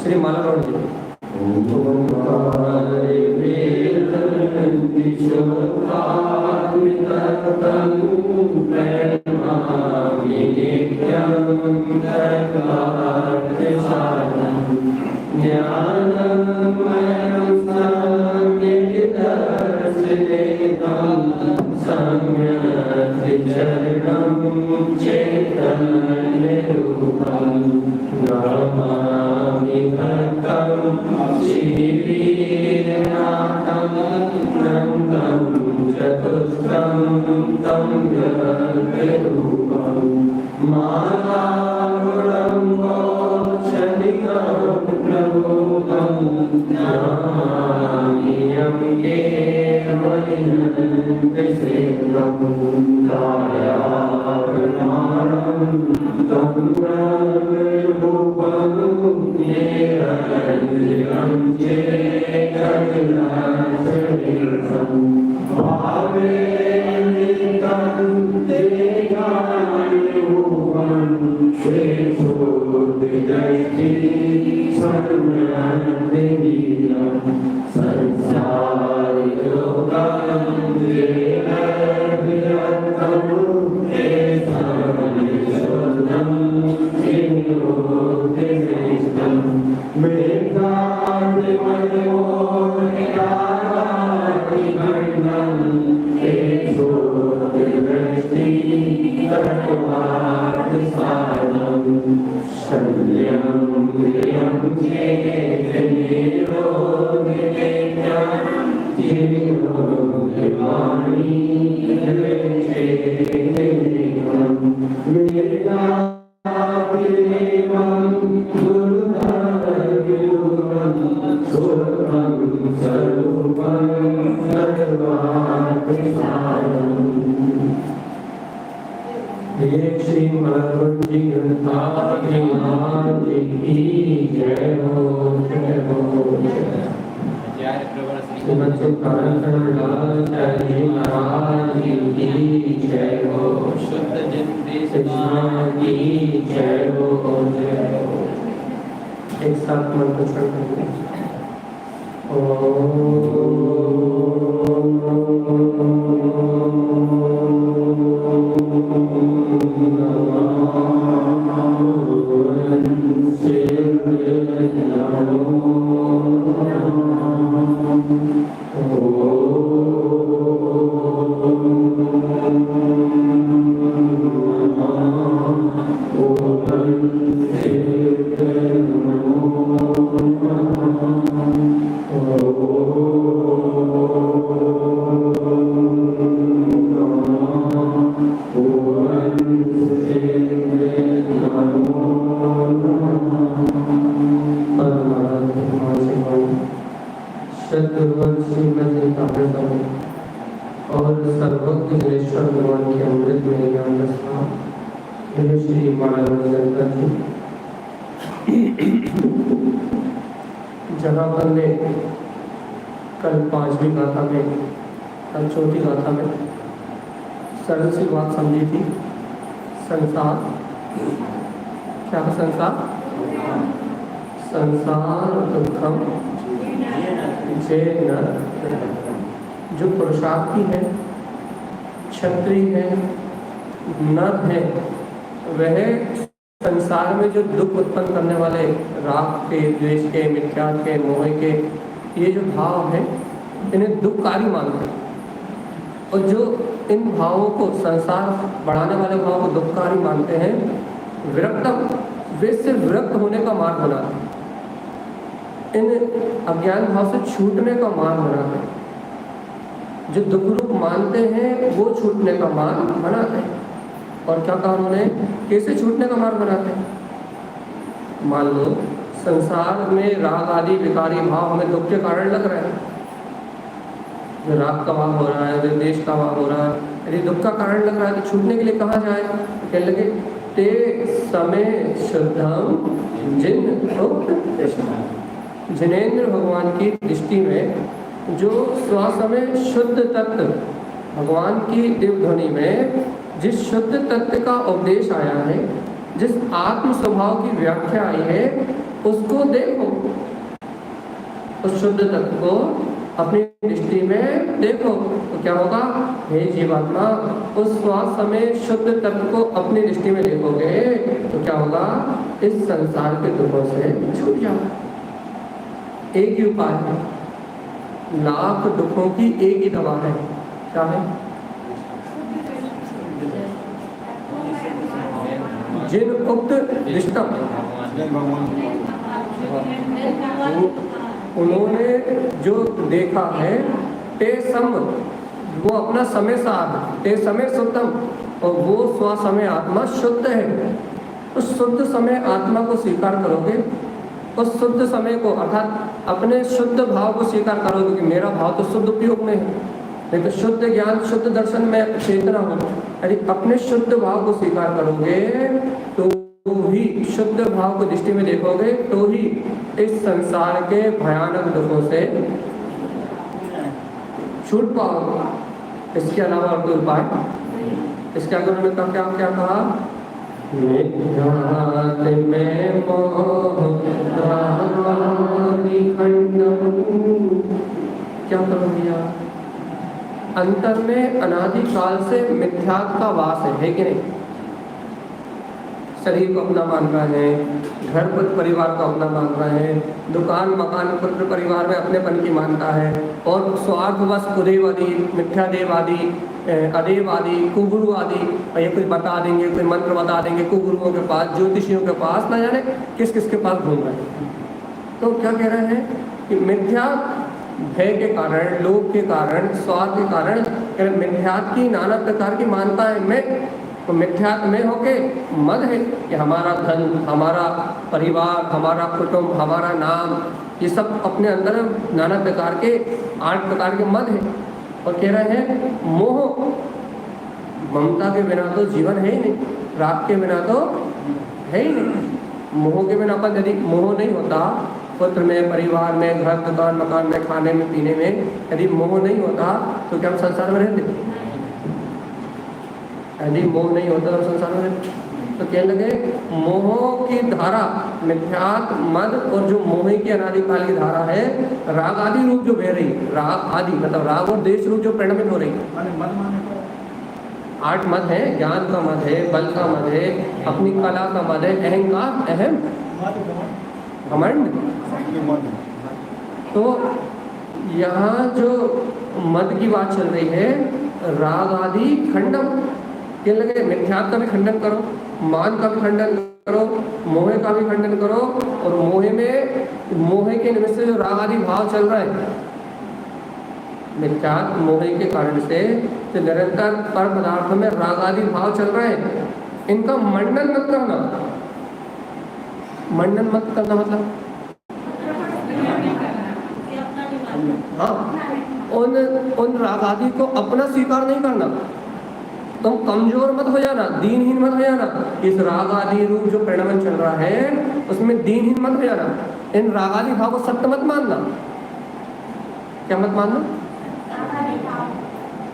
श्री मालागौड़ जी। एक साथ मन को छोड़ देंगे। जहाँ पर ने कल पांचवी गाथा में, कल चौथी गाथा में सरल सी बात समझी थी। संसार क्या? संसार दुखम जे नर। जो पुरुषार्थी है, क्षत्रिय है, नर है, वह संसार में जो दुख उत्पन्न करने वाले राग के, द्वेष के, मिथ्या के, मोह के ये जो भाव हैं, इन्हें दुखकारी मानते हैं। और जो इन भावों को, संसार बढ़ाने वाले भावों को दुखकारी मानते हैं, विरक्तम, वे से विरक्त होने का मार्ग बनाते हैं, इन अज्ञान भाव से छूटने का मार्ग बनाते हैं। जो दुख रूप मानते हैं वो छूटने का मार्ग बनाते हैं। और क्या कहा उन्होंने? कैसे छूटने का मार्ग बनाते हैं? मान लो संसार में राग आदि विकारी भाव हमें दुख के कारण लग रहे हैं, जो राग का भाव हो रहा है, जो देश का भाव हो रहा है, यदि दुख का कारण लग रहा है तो छूटने के लिए कहाँ जाए? कहने लगे ते समय शुद्धम जिनेन्द्र भगवान की दृष्टि में जो स्वसमय शुद्ध तत्व भगवान की दिव्य ध्वनि में जिस शुद्ध तत्व का उपदेश आया है, जिस आत्म स्वभाव की व्याख्या आई है उसको देखो, उस शुद्ध तत्व को अपनी दृष्टि में देखो तो क्या होगा? हे जीवात्मा, उस श्वास समय शुद्ध तत्व को अपनी दृष्टि में देखोगे तो क्या होगा? इस संसार के दुखों से छूट जाओ। एक ही उपाय है, लाख दुखों की एक ही दवा है। क्या है? जिन उक्त दृष्टम, उन्होंने जो देखा है, ते सम, वो अपना समय साध, ते समय शुद्धम, और वो स्व समय आत्मा शुद्ध है। उस शुद्ध समय आत्मा को स्वीकार करोगे, उस शुद्ध समय को अर्थात अपने शुद्ध भाव को स्वीकार करोगे कि मेरा भाव तो शुद्ध उपयोग में है, नहीं तो शुद्ध ज्ञान शुद्ध दर्शन में चेतना हो। यदि अपने शुद्ध भाव को स्वीकार करोगे तो ही शुद्ध भाव को दृष्टि में देखोगे तो ही इस संसार के भयानक दुखों से छूट पाओगे। इसके अलावा और कोई उपाय? इसके आगे उन्होंने क्या क्या कहा? क्या करो भैया? अंतर में अनादिकाल से मिथ्यात्व का वास है कि नहीं? शरीर को अपना मान रहे हैं, घर पर परिवार को अपना मान रहे हैं, दुकान मकान पुत्र परिवार में अपनेपन की मानता है, और स्वार्थवश कुदेवादी, मिथ्यादेवादी, अदेवादी, कुगुरुवादी, ये कुछ बता देंगे, कोई मंत्र बता देंगे, कुगुरुओं के पास, ज्योतिषियों के पास, ना जाने किस किस के पास घूम रहे हैं। तो क्या कह रहे हैं कि मिथ्या भय के कारण, लोभ के कारण, स्वार्थ के कारण मिथ्यात्व की नाना प्रकार की मानता है। मैं तो मिथ्यात्व में होके मद है कि हमारा धन, हमारा परिवार, हमारा कुटुंब, हमारा नाम, ये सब अपने अंदर नाना प्रकार के 8 प्रकार के मद है। और कह रहे हैं मोह, ममता के बिना तो जीवन है ही नहीं, राग के बिना तो है ही नहीं। मोह के बिना अपन, यदि मोह नहीं होता पुत्र में, परिवार में, घर दुकान मकान में, खाने में पीने में, यदि मोह नहीं होता तो क्या हम संसार में रहते? यदि मोह नहीं होता तो संसार में रहते? तो कहने लगे मोह की धारा, मिथ्यात्व, मद और जो मोह की अनादिकाल की धारा है, राग आदि रूप जो बह रही, राग आदि मतलब राग और देश रूप जो परिणमित हो रही है। 8 मद है, ज्ञान का मद है, बल का मद है, अपनी कला का मद है, अहंकार, अहम, घमंड। तो यहाँ जो मद की बात चल रही है, राग आदि खंडन के लगे, मिथ्यात्व का भी खंडन करो, मान का भी खंडन करो, मोह का भी खंडन करो, और मोह के निमित्त से जो राग आदि भाव चल रहा है, मिथ्यात्व मोह के कारण से जो निरंतर पर पदार्थों में राग आदि भाव चल रहे हैं, इनका मंडन मत करना। मंडन मत करना मतलब हाँ, उन राग आदि को अपना स्वीकार नहीं करना। तुम कमजोर मत हो जाना, दीनहीन मत हो जाना। इस राग आदि रूप जो परिणमन चल रहा है उसमें दीनहीन मत हो जाना। इन राग आदि भाव को सत्य मत मानना। क्या मत मानना?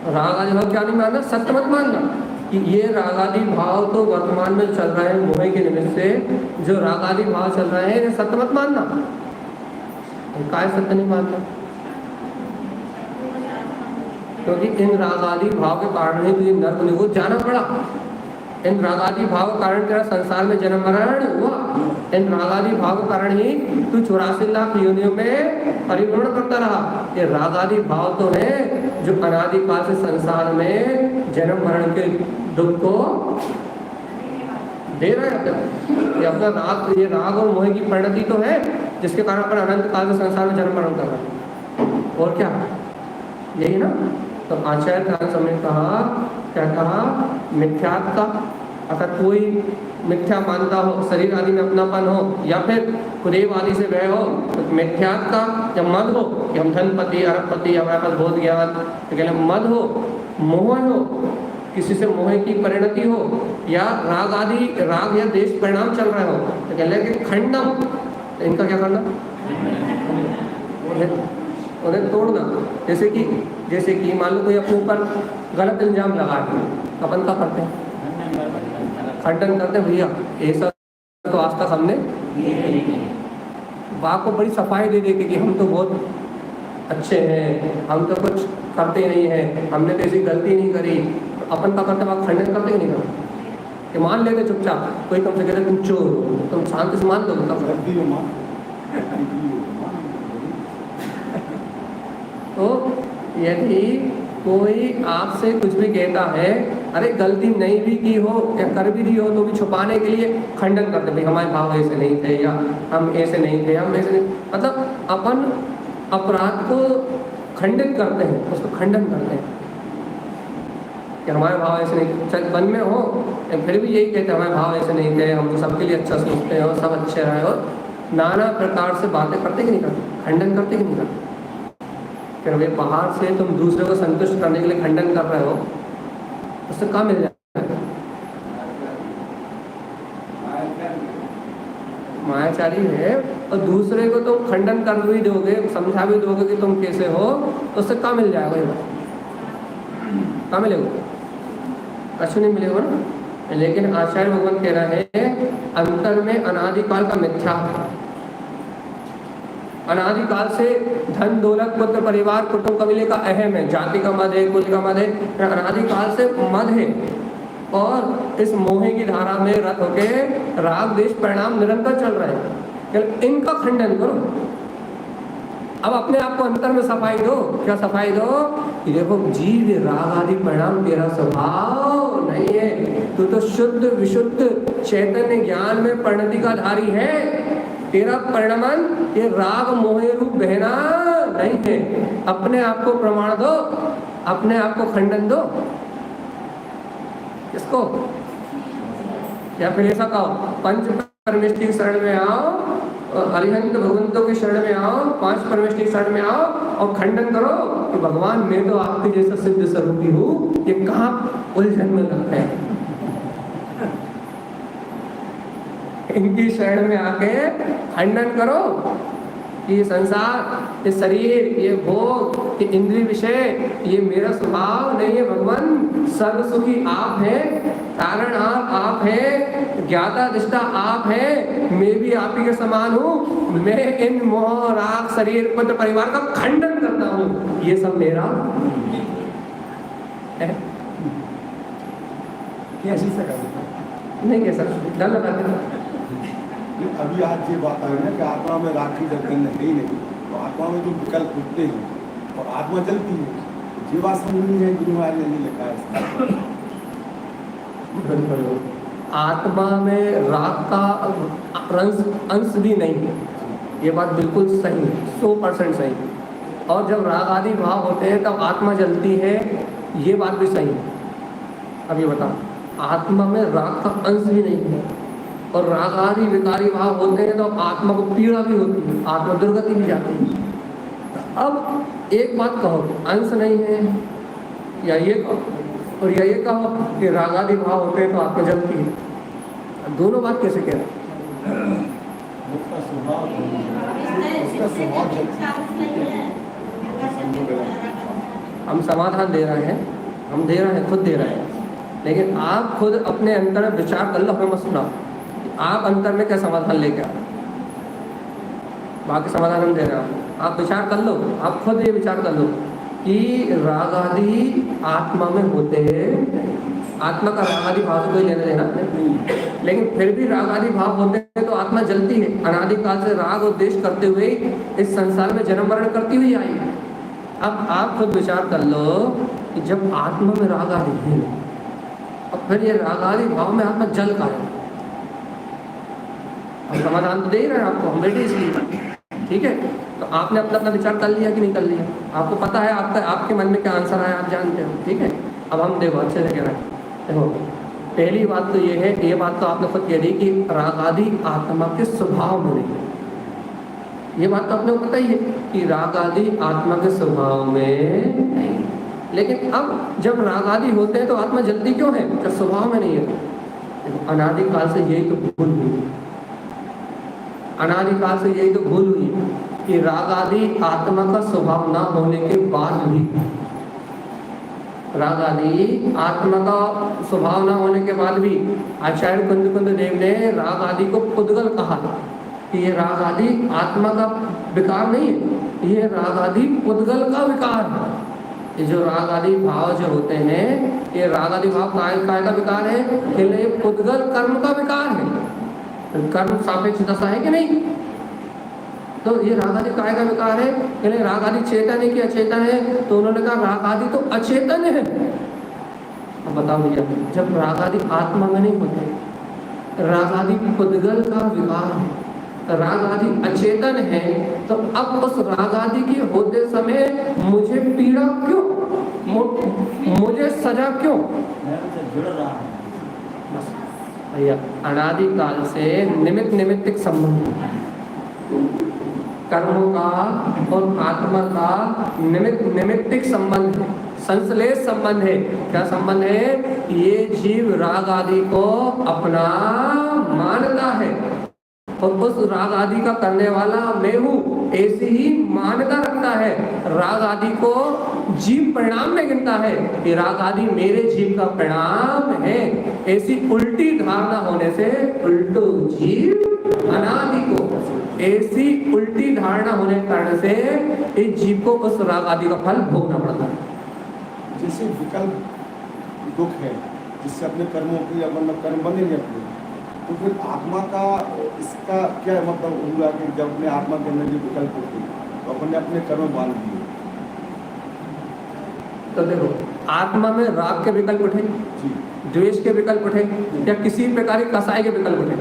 राग आदि भाव क्या नहीं मानना? सत्य मत मानना कि ये राग आदि भाव तो वर्तमान में चल रहा है मोह के निमित्त से, जो राग आदि भाव चल रहे हैं इन्हें सत्य मत मानना। काय सत्य नहीं मानना? क्योंकि इन राग आदि भाव के कारण ही तुझे नर्क को जाना पड़ा। इन राग आदि भाव के कारण तेरा संसार में जन्म मरण हुआ। इन राग आदि भाव के कारण ही तू 84 लाख योनियों में परिभ्रमण करता रहा। ये राग आदि भाव तो है जो अनादिकाल से संसार में जन्म मरण के दुख को दे रहे हैं। ये अपना राग, ये राग और मोह की परिणति तो है जिसके कारण अपन अनंत काल से संसार में जन्म मरण कर रहे हैं। और क्या? यही ना। तो आचार्य ध्यान ने कहा, क्या कहा? मिथ्यात्व का, अगर कोई मिथ्या मानता हो, शरीर आदि में अपनापन हो, या फिर कुदेव आदि से वह हो, तो मिथ्यात्व का या मद हो कि हम धनपति, अरबपति, हमारे पास बहुत ज्ञान, तो कहले मद हो, मोह हो, किसी से मोह की परिणति हो, या राग आदि, राग या देश परिणाम चल रहे हो, तो कहले कि खंडम, तो इनका क्या करना? उन्हें तोड़ना। जैसे कि मान लो कोई अपने ऊपर गलत इल्जाम लगा दिया, अपन क्या करते हैं? खंडन करते भैया ऐसा तो आज तक हमने बाप को बड़ी सफाई दे दे कि हम तो बहुत अच्छे हैं, हम तो कुछ करते नहीं हैं, हमने तो ऐसी गलती नहीं करी, अपन का करते बाप खंडन करते नहीं करते कि मान लेते चुपचाप। कोई तुमसे कहते तुम चोर हो, तुम शांति से मान दो तो यदि कोई आपसे कुछ भी कहता है, अरे गलती नहीं भी की हो या कर भी रही हो तो भी छुपाने के लिए खंडन करते भाई हमारे भाव ऐसे नहीं थे या हम ऐसे नहीं थे, हम ऐसे नहीं, मतलब अपन अपराध को खंडित करते हैं, उसको खंडन करते हैं कि हमारे भाव ऐसे नहीं, चाहे मन में हो फिर भी यही कहते हैं हमारे भाव ऐसे नहीं थे, हम सबके लिए अच्छा सोचते हैं और सब अच्छे रहे, और नाना प्रकार से बातें करते कि नहीं करते, खंडन करते कि नहीं करते। फिर वे बाहर से तुम दूसरे को संतुष्ट करने के लिए खंडन कर रहे हो, उससे क्या मिल जाएगा? मायाचारी है, और दूसरे को तुम खंडन कर भी दोगे, समझा भी दोगे कि तुम कैसे हो, तो उससे क्या मिल जाएगा? ये क्या मिलेगा? कुछ नहीं मिलेगा ना। लेकिन आचार्य भगवान कह रहे हैं अंतर में अनादिकाल का मिथ्या है। अनादिकाल से धन दौलत पुत्र परिवार कुटुंब कबीले का अहम है, जाति का मद है, कुल का मद है, अनादिकाल से मद है, और इस मोह की धारा में रत होके राग देश परिणाम निरंतर चल रहे हैं। इनका खंडन करो। अब अपने आप को अंतर में सफाई दो। क्या सफाई दो? कि देखो जीव राग आदि परिणाम तेरा स्वभाव नहीं है, तू तो शुद्ध विशुद्ध चैतन्य ज्ञान में परिणति का धारी है। तेरा परिणमन ये राग मोह रूप बहना नहीं है। अपने आप को प्रमाण दो, अपने आप को खंडन दो। किसको? या फिर ऐसा कहो पंच परमेष्टि की शरण में आओ, अरिहंत भगवंतों की शरण में आओ, पांच परमेष्टि की शरण में आओ और खंडन करो कि भगवान मैं तो आपके जैसा सिद्ध स्वरूपी हूँ, ये कहाँ उलझन में लगते हैं। इनकी शरण में आके खंडन करो कि ये संसार, ये शरीर, ये भोग, ये इंद्रिय विषय, ये मेरा स्वभाव नहीं है। भगवान सर्व सुखी आप हैं, कारण आप हैं, ज्ञाता दिष्टा आप हैं, मैं भी आप ही के समान हूँ। मैं इन मोह राग शरीर पुत्र परिवार का खंडन करता हूँ, ये सब मेरा है। कैसी सकता नहीं कह सकते, डर लगा। अभी आज ये बात है ना कि आत्मा में राग की जब है ही नहीं, तो आत्मा में जो विकल्प उठते हैं और आत्मा चलती है, ये बात समझ नहीं है। गुरु महाराज ने नहीं लिखा है आत्मा में राग का अंश भी नहीं है, ये बात बिल्कुल सही है, 100% सही। और जब राग आदि भाव होते हैं तब आत्मा जलती है, ये बात भी सही है। अब ये बताओ, आत्मा में राग का अंश भी नहीं है और राग आदि विकारी भाव होते हैं तो आत्मा को पीड़ा भी होती है, आत्मा दुर्गति भी जाती है। अब एक बात कहो, अंश नहीं है, या ये कहो और या ये कहो कि राग आदि भाव होते हैं तो आत्मा जलती है। दोनों बात कैसे कह रहे हैं? हम समाधान दे रहे हैं, हम दे रहे हैं, खुद दे रहे हैं, लेकिन आप खुद अपने अंदर में विचार कर लो, हमें मत सुनाओ। आप अंतर में क्या समाधान लेके आ, बाकी समाधान हम दे रहे हैं, आप विचार कर लो, आप खुद ये विचार कर लो कि राग आदि आत्मा में होते हैं, आत्मा का राग आदि भाव से कोई लेना देना नहीं, लेकिन फिर भी राग आदि भाव होते हैं तो आत्मा जलती है। अनादिकाल से राग और द्वेष करते हुए इस संसार में जन्म मरण करती हुई आई है। अब आप खुद विचार कर लो कि जब आत्मा में राग आदि है और फिर ये राग आदि भाव में आत्मा जल का है। हम समाधान तो दे ही रहे हैं आपको, हम बैठे इसलिए, ठीक है? तो आपने अपना अपना विचार कर लिया कि नहीं कर लिया? आपको पता है आपका, आपके मन में क्या आंसर आया, आप जानते हो, ठीक है? अब हम देखो अच्छे से कह रहे हैं। देखो, पहली बात तो ये है, ये बात तो आपने खुद कह दी कि राग आदि आत्मा के स्वभाव में नहीं। ये बात तो आपने को पता ही है कि राग आदि आत्मा के स्वभाव में नहीं। लेकिन अब जब राग आदि होते हैं तो आत्मा जल्दी क्यों है जब स्वभाव में नहीं है? अनादिकाल से यही तो भूल हुई, अनादिकाल से यही तो भूल हुई कि राग आदि आत्मा का स्वभाव ना होने के बाद भी राग आदि आत्मा का स्वभाव न होने के बाद भी आचार्य कुंद देव ने राग आदि को पुद्गल कहा कि ये राग आदि आत्मा का विकार नहीं है, ये राग आदि पुद्गल का विकार है। ये जो राग आदि भाव जो होते हैं, ये राग आदि भाव काय का विकार है, ये पुद्गल कर्म का विकार है। कर्म सापेक्ष दशा है कि नहीं? तो ये राग आदि काय का विकार है, यानी राग आदि चेतन है कि अचेतन है? तो उन्होंने कहा राग आदि तो अचेतन है। अब बताओ भैया, जब राग आदि आत्मा में नहीं होते, राग आदि पुद्गल का विकार है, राग आदि अचेतन है, तो अब उस राग आदि के होते समय मुझे पीड़ा क्यों, मुझे सजा क्यों? जुड़ रहा है भैया, अनादि काल से निमित्तिक संबंध, कर्मों का और आत्मा का निमित्तिक संबंध है, संश्लेष संबंध है। क्या संबंध है? ये जीव राग आदि को अपना मानता है और उस राग आदि का करने वाला मैं हूँ, ऐसी ही मान्यता रखता है। राग आदि को जीव परिणाम में गिनता है कि राग आदि मेरे जीव का परिणाम है। ऐसी उल्टी धारणा होने से, उल्टो जीव अनादि को, ऐसी उल्टी धारणा होने के कारण से इस जीव को उस राग आदि का फल भोगना पड़ता है। जैसे विकल्प दुख है, जिससे अपने कर्मों की मतलब कर्म बनेंगे अपने, तो फिर आत्मा का इसका क्या मतलब हुआ कि जब अपने आत्मा के अंदर जो विकल्प होते हैं तो अपने अपने कर्म बांध दिए। तो देखो, आत्मा में राग के विकल्प उठे, द्वेष के विकल्प उठे, या किसी प्रकार के कसाय के विकल्प उठे।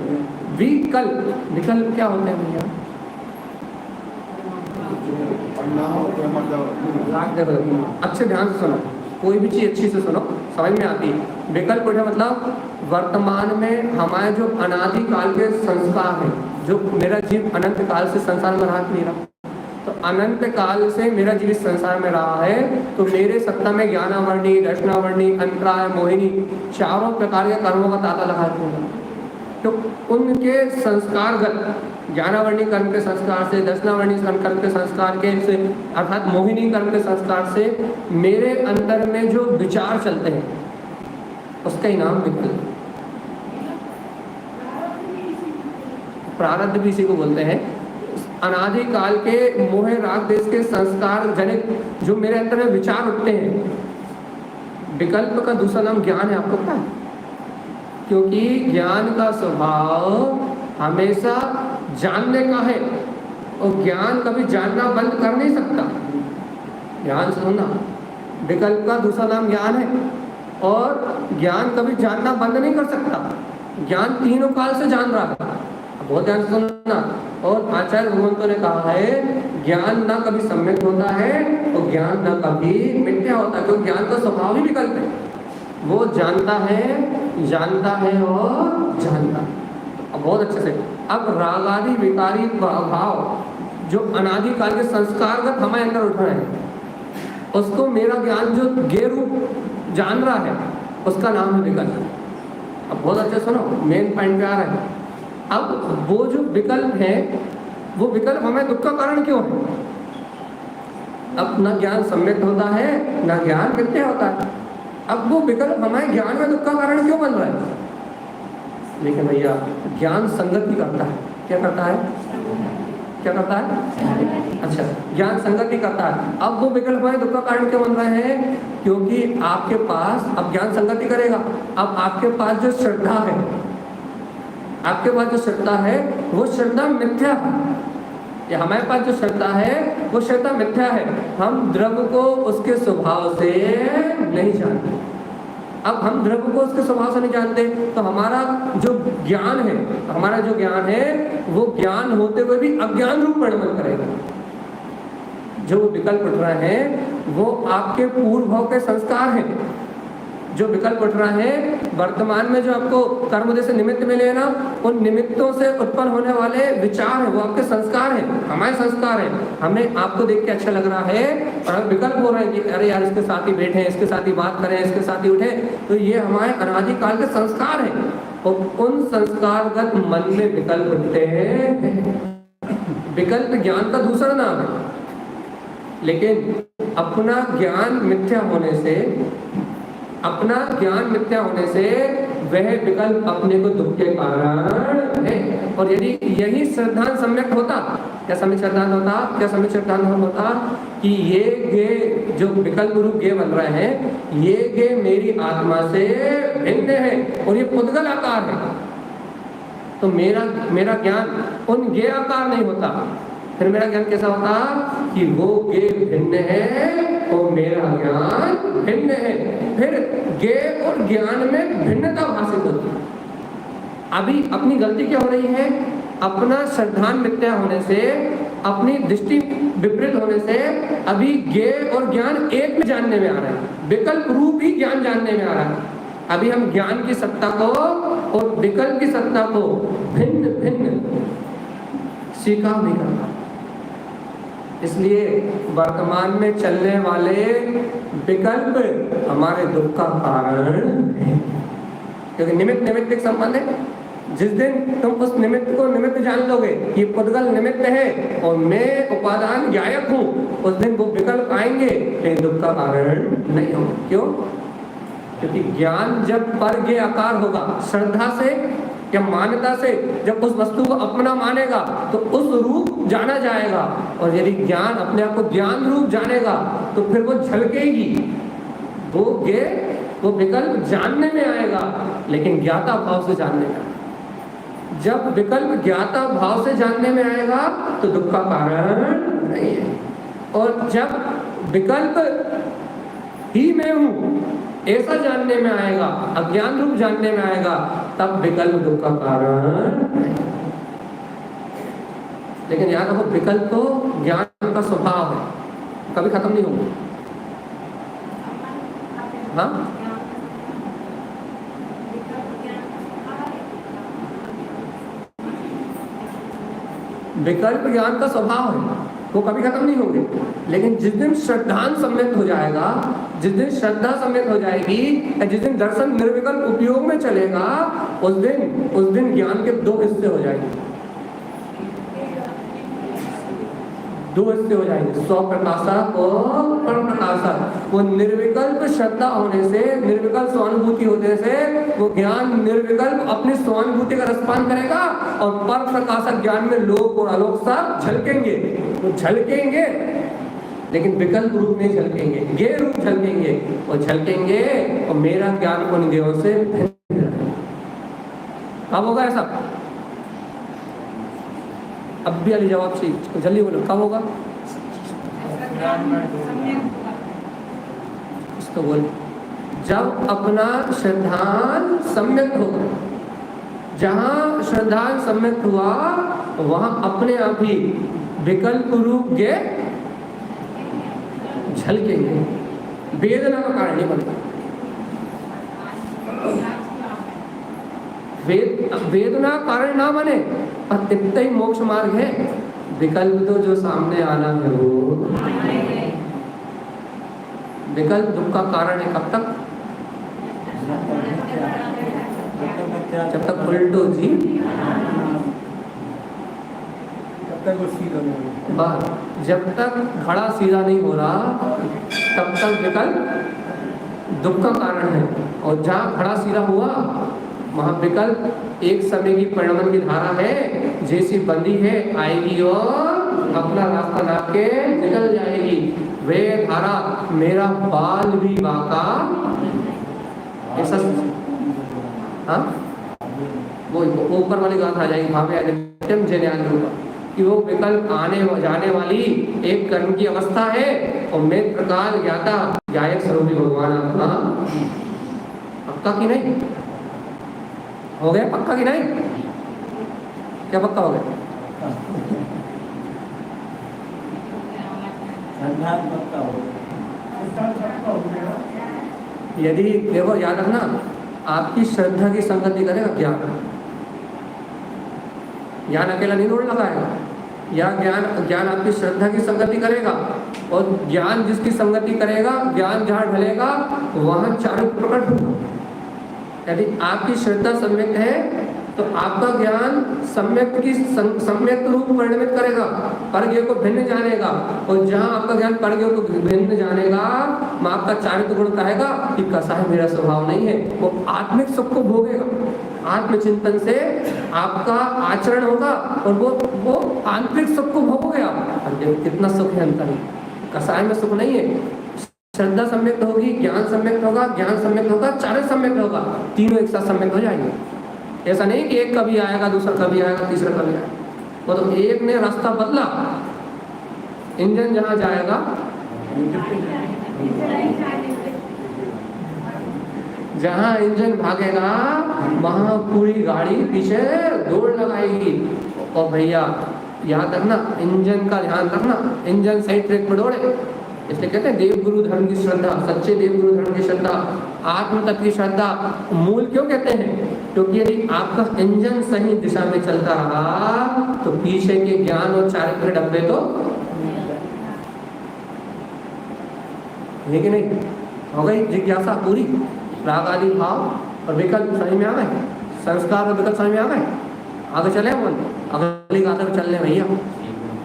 विकल्प क्या होते हैं भैया? मतलब अच्छे ध्यान से सुनो, कोई भी चीज अच्छी से सुनो, समझ में आती है। विकल्प उठे मतलब वर्तमान में हमारे जो अनादि काल के संस्कार हैं, जो मेरा जीव अनंत काल से संसार में रहा नहीं रहा, तो अनंत काल से मेरा जीव इस संसार में रहा है, तो मेरे सत्ता में ज्ञानावर्णी, दर्शनावर्णी, अंतराय, मोहिनी, चारों प्रकार के कर्मों का तांता लगा दूंगा। तो उनके संस्कारगत ज्ञानावर्णी कर्म के संस्कार से, दर्शनावर्णी कर्म के संस्कार के से, अर्थात मोहिनी कर्म के संस्कार से मेरे अंदर में जो विचार चलते हैं, उसका ही नाम विकल्प। प्रारब्ध भी इसी को बोलते हैं। अनादि काल के मोह राग देश के संस्कार जनित जो मेरे अंदर में विचार उठते हैं, विकल्प का दूसरा नाम ज्ञान है। आपको पता है? क्योंकि ज्ञान का स्वभाव हमेशा जानने का है और ज्ञान कभी जानना बंद कर नहीं सकता। ध्यान से सुनना, विकल्प का दूसरा नाम ज्ञान है और ज्ञान कभी जानना बंद नहीं कर सकता। ज्ञान तीनों काल से जान रहा है, बहुत ध्यान से सुनना। और आचार्य भगवंतों ने कहा है ज्ञान ना कभी सम्यक होता है और ज्ञान ना कभी मिथ्या होता है, क्योंकि ज्ञान का स्वभाव ही विकल्प है। वो जानता है और जानता है। अब बहुत अच्छे से, अब राग आदि विकारी भाव जो अनादि काल के संस्कारगत हमारे अंदर उठ रहे हैं, उसको मेरा ज्ञान जो गेरू जान रहा है, उसका नाम है विकल्प। अब बहुत अच्छे सुनो, मेन पॉइंट पे आ रहा है। अब वो जो विकल्प है, वो विकल्प हमें दुख का कारण क्यों है? अब न ज्ञान सम्यक होता है, न ज्ञान मिथ्या होता है। अब वो विकल्प हमारे ज्ञान में दुख का कारण क्यों बन रहा है? लेकिन भैया, ज्ञान संगति करता है। क्या करता है? अच्छा, ज्ञान संगति करता है। अब वो विकल्प हमारे दुख का कारण क्यों बन रहे हैं? क्योंकि आपके पास, अब ज्ञान संगति करेगा, अब आपके पास जो श्रद्धा है, वो श्रद्धा मिथ्या है। या हमारे पास जो श्रद्धा है वो श्रद्धा मिथ्या है। हम द्रव्य को उसके स्वभाव से नहीं जानते। अब हम द्रव्य को उसके स्वभाव से नहीं जानते, तो हमारा जो ज्ञान है, वो ज्ञान होते हुए भी अज्ञान रूप परिणमन करेगा। जो विकल्प उठ रहे हैं वो आपके पूर्व भाव के संस्कार हैं। जो विकल्प उठ रहे हैं वर्तमान में, जो आपको कर्म जैसे निमित्त मिले ना, उन निमित्तों से उत्पन्न होने वाले विचार हैं, वो आपके संस्कार हैं, हमारे संस्कार हैं। हमें आपको देख के अच्छा लग रहा है और हम विकल्प हो रहे हैं कि अरे यार, इसके साथ ही बैठे, इसके साथ ही बात करें, इसके साथ ही उठे, तो ये हमारे अनादि काल के संस्कार हैं। और उन संस्कारगत मन में विकल्प उठते हैं। विकल्प ज्ञान का दूसरा नाम है, लेकिन अपना ज्ञान मिथ्या होने से अपना ज्ञान मिथ्या होने से वह विकल्प अपने को दुख के कारण है। और यदि यही सिद्धांत सम्यक होता, क्या सम्यक सिद्धांत होता, क्या सम्यक सिद्धांत होता कि ये गे जो विकल्प रूप गे बन रहे हैं, ये गे मेरी आत्मा से भिन्न है और ये पुद्गल आकार है, तो मेरा ज्ञान उन गे आकार नहीं होता। फिर मेरा ज्ञान कैसा होता कि वो गे भिन्न है और मेरा ज्ञान भिन्न है। फिर गे और ज्ञान में भिन्नता भाषित होती है। अभी अपनी गलती क्या हो रही है, अपना सिद्धांत मिथ्या होने से, अपनी दृष्टि विपरीत होने से अभी गे और ज्ञान एक में जानने में आ रहा है, विकल्प रूप ही ज्ञान जानने में आ रहा है। अभी हम ज्ञान की सत्ता को और विकल्प की सत्ता को भिन्न भिन्न स्वीकार नहीं करता। इसलिए वर्तमान में चलने वाले विकल्प हमारे दुख का कारण है, क्योंकि निमित्त निमित्त एक संबंध है। जिस दिन तुम उस निमित्त को निमित्त जान लोगे, ये पुद्गल निमित्त है और मैं उपादान ज्ञायक हूँ, उस दिन वो विकल्प आएंगे लेकिन दुख का कारण नहीं होगा। क्यों? क्योंकि ज्ञान जब पर ज्ञेय आकार होगा, श्रद्धा से या मान्यता से जब उस वस्तु को अपना मानेगा तो उस रूप जाना जाएगा। और यदि ज्ञान अपने आप को ज्ञान रूप जानेगा तो फिर वो झलकेगी, वो ज्ञेय वो विकल्प जानने में आएगा, लेकिन ज्ञाता भाव से जानने में आएगा। जब विकल्प ज्ञाता भाव से जानने में आएगा तो दुख का कारण नहीं है। और जब विकल्प ही मैं हूं ऐसा जानने में आएगा, अज्ञान रूप जानने में आएगा, तब विकल्प दुख का कारण नहीं। लेकिन याद रखो, विकल्प तो ज्ञान का स्वभाव है, कभी खत्म नहीं होगा। हाँ, विकल्प ज्ञान का स्वभाव है, वो कभी खत्म नहीं होंगे। लेकिन जिस दिन श्रद्धांत सम्यक हो जाएगा, जिस दिन श्रद्धा सम्यक हो जाएगी, जिस दिन दर्शन निर्विकल्प उपयोग में चलेगा, उस दिन ज्ञान के दो हिस्से हो जाएंगे, दो हिस्से हो जाएंगे, स्वप्रकाशक और परप्रकाशक। वो निर्विकल्प श्रद्धा होने से, निर्विकल्प स्वानुभूति होने से वो ज्ञान निर्विकल्प अपनी स्वानुभूति का रसपान करेगा और परप्रकाशक ज्ञान में लोक और आलोक सब झलकेंगे। वो झलकेंगे लेकिन विकल्प रूप में झलकेंगे, गे रूप झलकेंगे और झलकेंगे और मेरा ज्ञान उन गेयों से भिन्न है। कब होगा ऐसा? अब भी अली जवाब चाहिए, जल्दी बोलो, कब होगा? इसको बोल, जब अपना श्रद्धांत सम्यक होगा। जहां श्रद्धांत सम्यक हुआ वहां अपने आप ही विकल्प रूप के झलकेंगे, वेदना का कारण नहीं बनता। वेदना कारण ना बने पर इतना ही मोक्ष मार्ग है। विकल्प तो जो सामने आना है वो विकल्प दुख का कारण है। कब तक? जब तक उल्टो जी, जब तक खड़ा सीधा नहीं हो रहा तब तक विकल्प दुख का कारण है। और जहाँ खड़ा सीधा हुआ वहाँ विकल्प एक समय की परिणमन की धारा है, जैसी बंदी है आएगी और अपना रास्ता नाप के निकल जाएगी। वे धारा मेरा बाल भी बाका ऐसा, हाँ वो ऊपर वाली बात आ जाएगी, भावे अनित्यम जन्यान होगा कि वो विकल्प आने जाने वाली एक कर्म की अवस्था है और मैं प्रकाल ज्ञाता गायक स्वरूपी भगवान आपका। पक्का कि नहीं हो गया? पक्का कि नहीं? क्या पक्का हो गया? यदि देखो, याद रखना, आपकी श्रद्धा की संगति करेगा ज्ञान। ज्ञान अकेला नहीं दौड़ लगाएगा, या ज्ञान आपकी श्रद्धा की संगति करेगा। और ज्ञान जिसकी संगति करेगा, ज्ञान जहाँ ढलेगा वहाँ चारित्र प्रकट होगा। यदि आपकी श्रद्धा सम्यक है तो आपका ज्ञान सम्यक रूप परिणमित करेगा, परज्ञ को भिन्न जानेगा। और जहां आपका ज्ञान परज्ञ को भिन्न जानेगा, मैं आपका चारित्र गुण कहेगा कि कसाय मेरा स्वभाव नहीं है, वो आत्मिक सुख को भोगेगा। आत्मचिंतन से आपका आचरण होगा और वो आंतरिक सुख को भोगोगे आप। और देखो कितना सुख है अंतर में, कसाय में सुख नहीं है। श्रद्धा सम्यक होगी, ज्ञान सम्यक होगा, ज्ञान सम्यक होगा, चारित्र सम्यक होगा, तीनों एक साथ सम्यक हो जाएंगे। ऐसा नहीं कि एक कभी आएगा, दूसरा कभी आएगा, तीसरा कभी आएगा। वो तो एक ने रास्ता बदला, इंजन जहां जाएगा, जहां इंजन भागेगा वहां पूरी गाड़ी पीछे दौड़ लगाएगी। और भैया याद रखना, इंजन का ध्यान रखना, इंजन सही ट्रैक पर दौड़े। इसलिए कहते हैं देव गुरु धर्म की श्रद्धा, सच्चे देव गुरु धर्म की श्रद्धा, आत्म तत्व की श्रद्धा। मूल क्यों कहते हैं? क्योंकि यदि आपका इंजन सही दिशा में चलता रहा तो पीछे के ज्ञान और चारित्र डब्बे तो है कि नहीं? हो गई जिज्ञासा पूरी, राग आदि भाव और विकल्प समझ में आ गए, संस्कार और विकल्प समझ में आ गए। आगे चले अपन अगली गाथा में चलने भैया।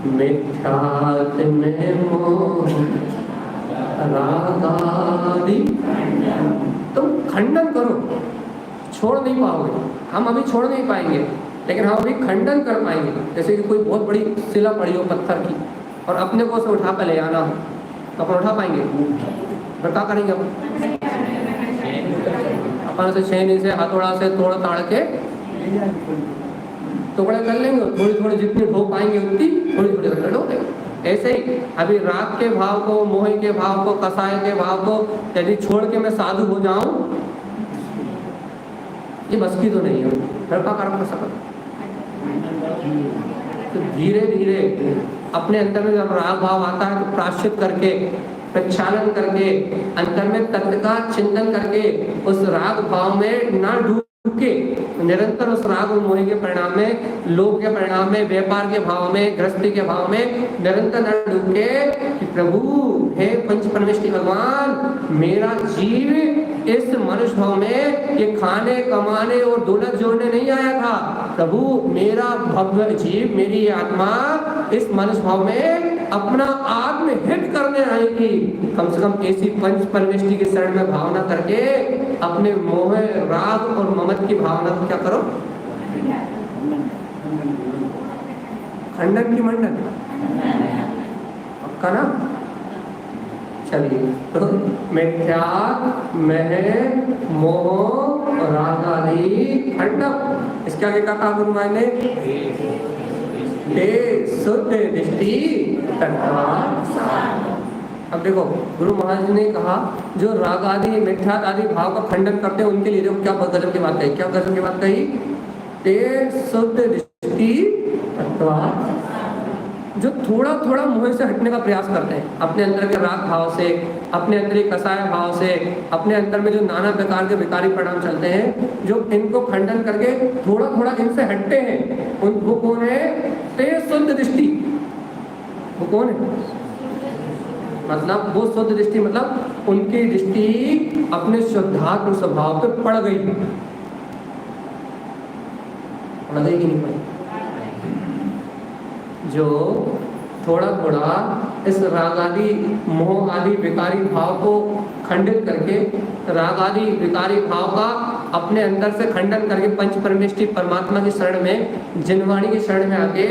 मिथ्यात्व में मोह राग आदि, तुम खंडन करो, छोड़ नहीं पाओगे। हम अभी छोड़ नहीं पाएंगे, लेकिन हम अभी खंडन कर पाएंगे। जैसे कि कोई बहुत बड़ी शिला पड़ी हो पत्थर की और अपने को उसे उठा कर ले आना हो, तो अपन उठा पाएंगे? फिर क्या करेंगे अपन उसे छेनी से हथौड़ा से तोड़ ताड़ के टुकड़े कर लेंगे, थोड़ी थोड़ी जितनी हो पाएंगे उतनी थोड़ी थोड़ी कर लोगे। ऐसे ही अभी राग के भाव को, मोह के भाव को, कसाय के भाव को यदि छोड़ के मैं साधु हो जाऊं, ये बस की तो नहीं है। फिर क्या कर सकता? तो धीरे धीरे अपने अंदर में जब राग भाव आता है तो प्रायश्चित करके, प्रक्षालन करके, अंतर में तत्व का चिंतन करके उस राग भाव में ना डूब के निरंतर उस राग और मोह के परिणाम में, लोभ के परिणाम में, व्यापार के भाव में, गृहस्थी के भाव में निरंतर न डूब के कि प्रभु हे पंच परमेष्टि भगवान, मेरा जीव इस मनुष्य भाव में ये खाने कमाने और दौलत जोड़ने नहीं आया था। प्रभु मेरा भव्य जीव, मेरी ये आत्मा इस मनुष्य भाव में अपना आत्महित करने आएगी। कम से कम ऐसी पंच परमेष्टि की शरण में भावना करके अपने मोह, राग और ममत की भावना को क्या करो? खंडन की मंडन पक्का ना? चलिए, तो मिथ्या मह मोह राग आदि खंडन, इसके आगे क्या कहा गुरु महाराज ने? शुद्ध दृष्टि तत्व। अब देखो गुरु महाराज ने कहा जो राग आदि मिथ्या आदि भाव का खंडन करते हैं उनके लिए देखो क्या गजब की बात कही, क्या गजब की बात कही? ते शुद्ध दृष्टि तत्व। जो थोड़ा थोड़ा मोह से हटने का प्रयास करते हैं, अपने अंदर के राग भाव से, अपने अंदर के कसाय भाव से, अपने अंदर में जो नाना प्रकार के विकारी परिणाम चलते हैं, जो इनको खंडन करके थोड़ा थोड़ा इनसे हटते हैं, वो कौन है? ते शुद्ध दृष्टि। वो कौन है? मतलब वो शुद्ध दृष्टि मतलब उनकी दृष्टि अपने शुद्धात्म स्वभाव पे पड़ गई। पड़ गई कि नहीं पड़ी? जो थोड़ा थोड़ा इस राग आदि मोह आदि विकारी भाव को खंडित करके, राग आदि विकारी भाव का अपने अंदर से खंडन करके पंच परमेष्टि परमात्मा की शरण में, जिनवाणी की शरण में आके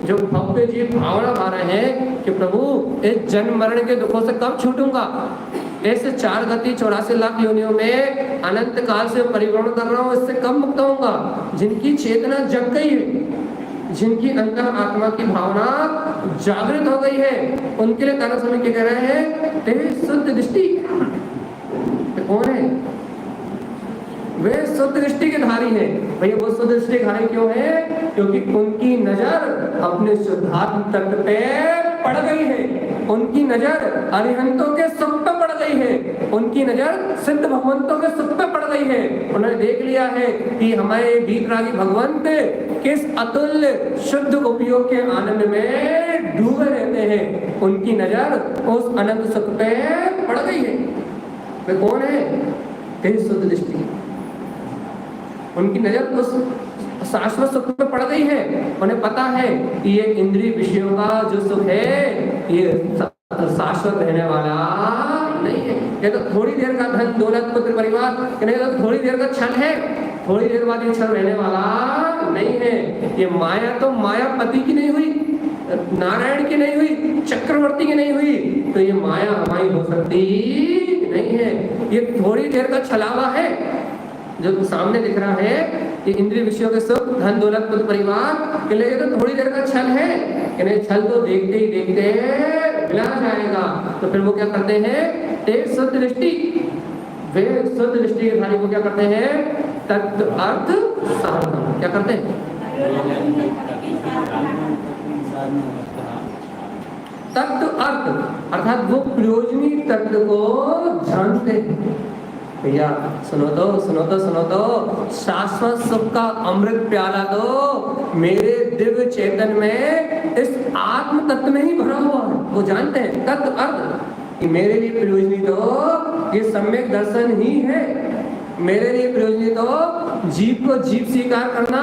जो भव्य जीव भावना पा रहे हैं कि प्रभु इस जन्म मरण के दुखों से कब छूटूंगा, ऐसे 4 गति 84 लाख योनियों में अनंत काल से परिभ्रमण कर रहा हूँ, इससे कब मुक्त होऊंगा। जिनकी चेतना जग गई है, जिनकी अंतर आत्मा की भावना जागृत हो गई है, उनके लिए तारा स्वामी क्या कह रहे हैं? ते शुद्ध दृष्टि। कौन है वे? शुद्ध दृष्टि के धारी है। भैया वो शुद्ध दृष्टि के धारी क्यों है? क्योंकि उनकी नजर अपने शुद्धात्म तत्व पे पड़ गई है, उनकी नजर अरिहंतों के सुख पे पड़ गई है, उनकी नजर सिद्ध भगवंतों के सुख पे पड़ गई है। उन्होंने देख लिया है कि हमारे भीतरागी भगवंत किस अतुल्य शुद्ध उपयोग के आनंद में डूबे रहते हैं, उनकी नजर उस अनंत सुख पे पड़ गई है। वे कौन है? तेज शुद्ध दृष्टि। उनकी नजर उस शाश्वत सुख में पड़ गई है, उन्हें पता है कि ये इंद्रिय विषयों का जो सुख है ये शाश्वत रहने वाला नहीं है। ये तो थोड़ी देर का धन दौलत पुत्र परिवार, नहीं तो थोड़ी देर का क्षण है, थोड़ी देर बाद ये क्षण रहने वाला नहीं है। ये माया तो मायापति की नहीं हुई, नारायण की नहीं हुई, चक्रवर्ती की नहीं हुई, तो ये माया हमारी हो सकती नहीं है। ये थोड़ी देर का छलावा है जो सामने दिख रहा है, ये इंद्रिय विषयों के सुख धन दौलत पुत्र परिवार के लिए तो थोड़ी देर का छल है, यानी छल तो देखते ही देखते मिला जाएगा। तो फिर वो क्या करते हैं, एक शुद्ध दृष्टि, वे शुद्ध दृष्टि के धारी को क्या करते हैं, तत्व अर्थ साधन क्या करते हैं, तत्व अर्थ अर्थात वो प्रयोजनी तत्व को जानते हैं। भैया सुनो तो शाश्वत सुख का अमृत प्याला तो मेरे दिव्य चेतन में इस आत्म तत्व में ही भरा हुआ है। वो जानते हैं तत्व अर्थ कि मेरे लिए प्रयोजनी तो ये सम्यक दर्शन ही है, मेरे लिए प्रयोजनी तो जीव को जीव स्वीकार करना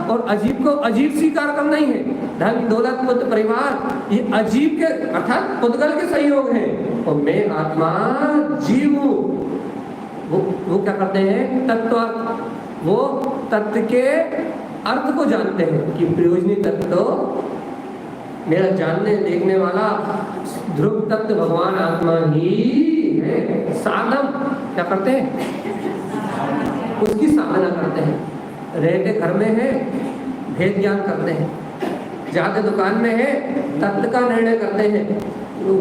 और अजीब को अजीब स्वीकार करना ही है। धन दौलत पुत्र परिवार ये अजीब के अर्थात पुद्गल के सहयोग है और मैं आत्मा जीव हूँ। वो क्या करते हैं, तत्व वो तत्व के अर्थ को जानते हैं कि प्रयोजनी तत्व तो मेरा जानने देखने वाला ध्रुव तत्व भगवान आत्मा ही है। साधन क्या करते हैं, उसकी साधना करते हैं। रहते घर में है भेद ज्ञान करते हैं, जाते दुकान में है तत्व का निर्णय करते हैं,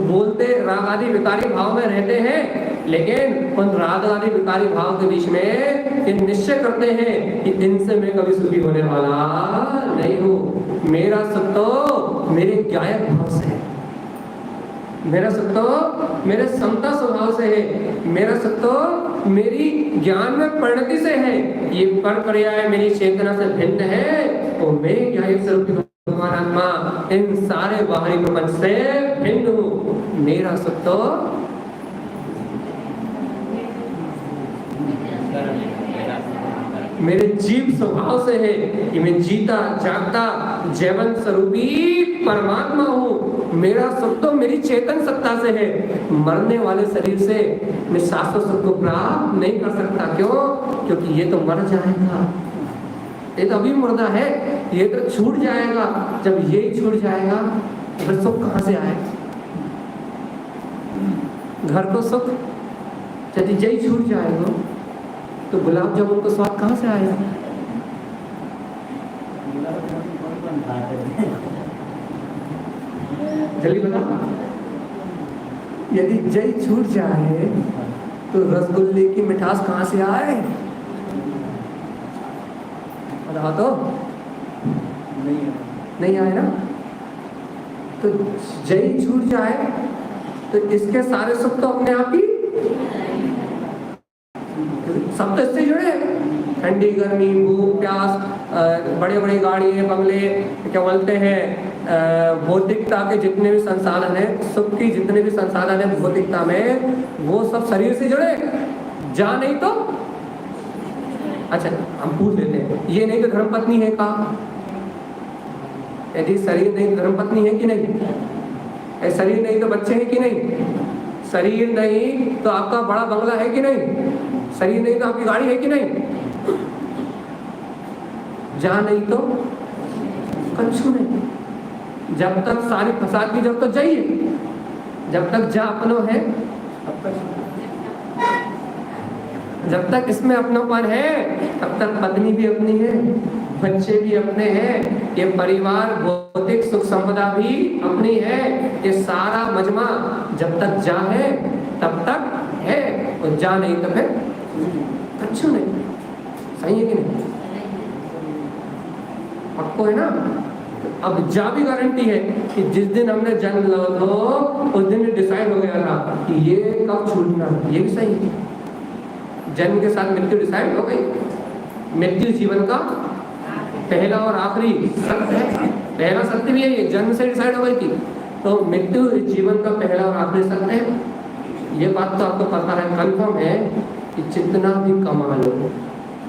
बोलते राग आदि विकारी भाव में रहते हैं, लेकिन उन राग आदि विकारी भाव के बीच में ये निश्चय करते हैं कि इनसे मैं कभी सुखी होने वाला नहीं हूँ। मेरा सुख तो मेरे ज्ञायक भाव से है, मेरा सुख तो मेरे समता स्वभाव से है, मेरा सुख तो मेरी ज्ञान में परिणति से है। ये पर पर्याय मेरी चेतना से भिन्न है और मैं ज्ञायक स्वरूप भगवान आत्मा इन सारे बाहरी प्रपंच से भिन्न हूँ। मेरा सुख तो मेरे जीव स्वभाव से है कि मैं जीता जागता जीवन स्वरूपी परमात्मा हूँ। मेरा सुख तो मेरी चेतन सत्ता से है, मरने वाले शरीर से मैं शाश्वत सुख को प्राप्त नहीं कर सकता। क्यों? क्योंकि ये तो मर जाएगा, ये तो अभी मुर्दा है, ये तो छूट जाएगा। जब ये छूट जाएगा तो फिर सुख कहाँ से आएगा? घर को सुख यदि यही छूट जाएगा तो गुलाब जामुन का स्वाद कहाँ से आएगा? जल्दी बता। यदि जय छूट जाए तो रसगुल्ले की मिठास कहाँ से आए? बताओ तो। नहीं आए ना। तो जय छूट जाए तो इसके सारे सुख तो अपने आप ही सब तो इससे जुड़े हैं। ठंडी गर्मी भूख प्यास, बड़े बड़े गाड़ी बंगले, क्या बोलते हैं, भौतिकता के जितने भी संसाधन है, सुख की जितने भी संसाधन है भौतिकता में, वो सब शरीर से जुड़े। जा नहीं तो अच्छा हम पूछ लेते हैं, ये नहीं तो धर्मपत्नी है कहाँ? यदि शरीर नहीं तो धर्मपत्नी है कि नहीं? शरीर नहीं तो बच्चे हैं कि नहीं? शरीर नहीं तो आपका बड़ा बंगला है कि नहीं? शरीर नहीं तो आपकी गाड़ी है कि नहीं? जा नहीं तो कछु नहीं। जब तक सारी फसाद की जब तक जाइए, जब तक जा अपनो है, जब तक इसमें अपनोपन है तब तक पत्नी भी अपनी है, बच्चे भी अपने हैं, ये परिवार भौतिक सुख संपदा भी अपनी है। ये सारा मजमा जब तक जा है तब तक है, और जा नहीं तो फिर अच्छा नहीं। सही है कि नहीं? पक्को है ना? अब जा भी गारंटी है कि जिस दिन हमने जन्म लिया तो उस दिन डिसाइड हो गया था कि ये कब छूटना। ये भी सही है, जन्म के साथ मृत्यु डिसाइड हो गई। मृत्यु जीवन का पहला और आखिरी सत्य है। पहला सत्य भी है, ये जन्म से डिसाइड हो गई थी, तो मृत्यु जीवन का पहला और आखिरी सत्य है। ये बात तो आपको पता है, कंफर्म है कि जितना भी कमा लो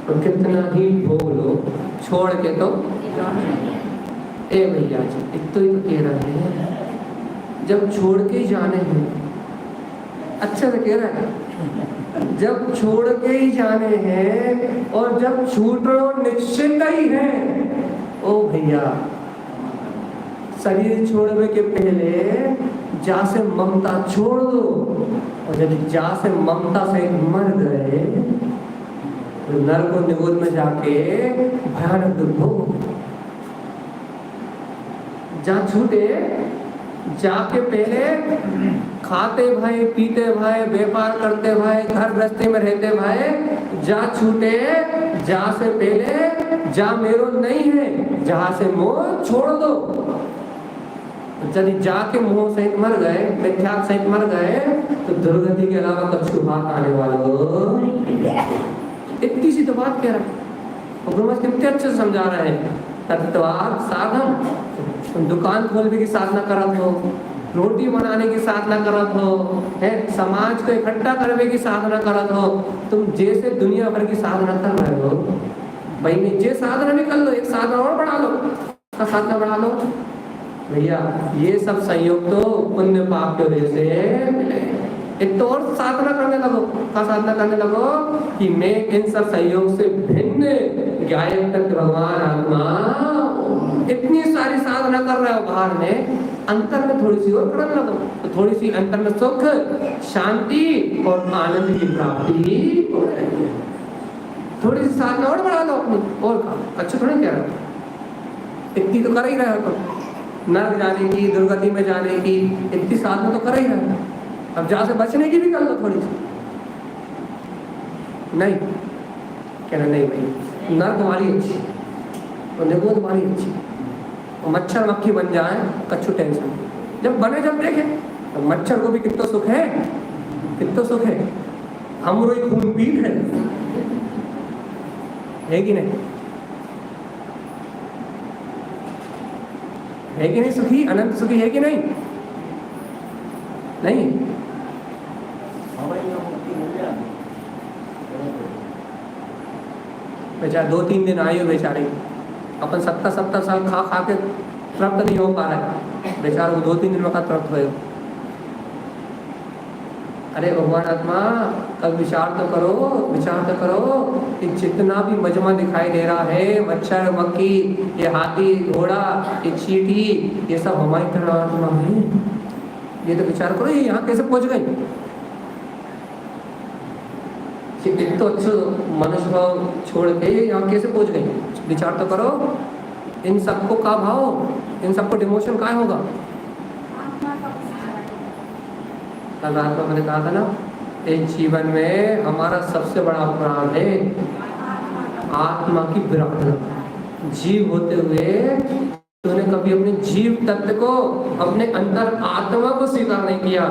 तो कितना ही भोग लो, छोड़ के तो ए भैया जी, एक तो ही तो कह रहे हैं जब छोड़ के ही जाने हैं। अच्छा से कह रहा है, जब छोड़ के ही जाने हैं और जब छूटना निश्चित ही है, ओ भैया शरीर छोड़ने के पहले जा से ममता छोड़ दो, और जब जा से ममता से मर गए तो नरक और निगोद में जाके भयानक दुख भोगो। जा छूटे, जाके पहले खाते भाई, पीते भाई, व्यापार करते भाई, घर गृहस्थी में रहते भाई, जा छूटे, जा से पहले जा मेरो नहीं है, जहां से मोह छोड़ दो। यदि जाके मोह सहित मर गए, मिथ्या सहित मर गए, तो दुर्गति के अलावा कछु बात आने वालों। इतनी सी तो बात कह रहा है, और ब्रह्मा कितने अच्छे से समझा रहे हैं। तत्वाद साधन, दुकान खोलने की साधना करत हो, रोटी बनाने की साधना करत हो, है समाज को इकट्ठा करने की साधना करत हो, तुम जैसे दुनिया भर की साधना कर रहे हो, भाई जे साधना भी कर लो, एक साधना और बढ़ा लो, साधना बढ़ा लो भैया। ये सब संयोग तो पुण्य पाप की वजह से मिले। एक तो और साधना करने लगो, क्या साधना करने लगो कि मैं इन सब संयोग से भिन्न गायक तक भगवान आत्मा, इतनी सारी साधना कर रहे हो बाहर में, अंतर में थोड़ी सी और करने लगो, तो थोड़ी सी अंतर में सुख, शांति और आनंद की प्राप्ति हो जाएगी। थोड़ी सी साधना और बढ़ा लो अपनी, और अच्छा थोड़ी कह रहा, इतनी तो कर ही रहे हो तुम, नरक जाने की, दुर्गति में जाने की इतनी साधना तो कर ही रहे हो। अब जहाँ से बचने की भी कर लो थोड़ी सी। नहीं कहना नहीं भाई, नरक तुम्हारी अच्छी और निगोद तुम्हारी अच्छी, और मच्छर मक्खी बन जाए कच्छु टेंशन, जब बने जब देखे तो मच्छर को भी कितना सुख है, कितना सुख है, हम रोई खून पीट है कि नहीं, है कि नहीं सुखी, अनंत सुखी है कि नहीं? नहीं बेचारा 2-3 दिन आयु बेचारे, अपन 70 साल खा खा के तृप्त नहीं हो पा रहा है, बेचारा वो 2-3 दिन में का तृप्त हो। अरे भगवान आत्मा कल विचार तो करो कि जितना भी मजमा दिखाई दे रहा है, मच्छर मक्खी, ये हाथी घोड़ा, ये चींटी, ये सब हमारी तरह आत्मा है। ये तो विचार करो, ये यहाँ कैसे पहुंच गई? एक तो अच्छे मनुष्य भाव छोड़ के यहाँ कैसे पहुंच गई? विचार तो करो, इन सबको का भाव, इन सबको डिमोशन का होगा? कल रात को मैंने कहा था ना, इस जीवन में हमारा सबसे बड़ा अपराध है आत्मा की विराटता। जीव होते हुए तूने कभी अपने जीव तत्व को, अपने अंतर आत्मा को स्वीकार नहीं किया।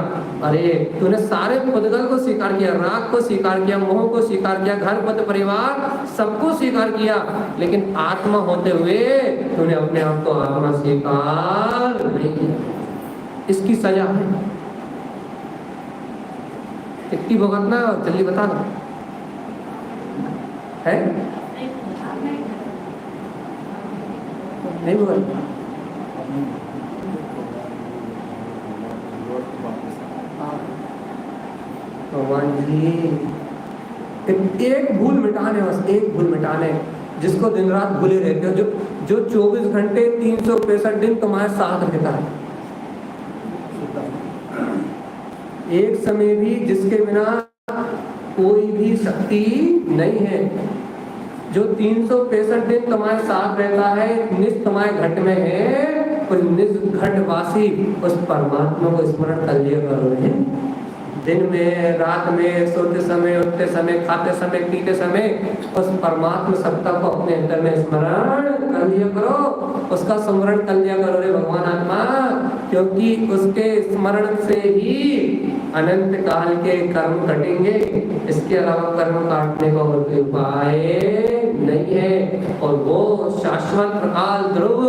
अरे तूने सारे खुदगल को स्वीकार किया, राग को स्वीकार किया, मोह को स्वीकार किया, घर पद परिवार सबको स्वीकार किया, लेकिन आत्मा होते हुए तूने अपने आप को आत्मा स्वीकार नहीं किया। इसकी सजा है। कितनी भुगतना, जल्दी बता दो है? नहीं भुगत भगवान जी, एक भूल मिटाने, बस एक भूल मिटाने, जिसको दिन रात भूले रहते हो, जो 24 घंटे 365 दिन तुम्हारे साथ रहता है, एक समय भी जिसके बिना कोई भी शक्ति नहीं है, जो 365 दिन तुम्हारे साथ रहता है, निज तुम्हारे घट में है, उस निज घटवासी उस परमात्मा को स्मरण कर लिया करो। दिन में, रात में, सोते समय, उठते समय, खाते समय, पीते समय उस परमात्मा सत्ता को अपने अंदर में स्मरण कर लिया करो, उसका स्मरण कर लिया करो रे भगवान आत्मा, क्योंकि उसके स्मरण से ही अनंत काल के कर्म कटेंगे। इसके अलावा कर्म काटने का और कोई उपाय नहीं है। और वो शाश्वत प्रकाल ध्रुव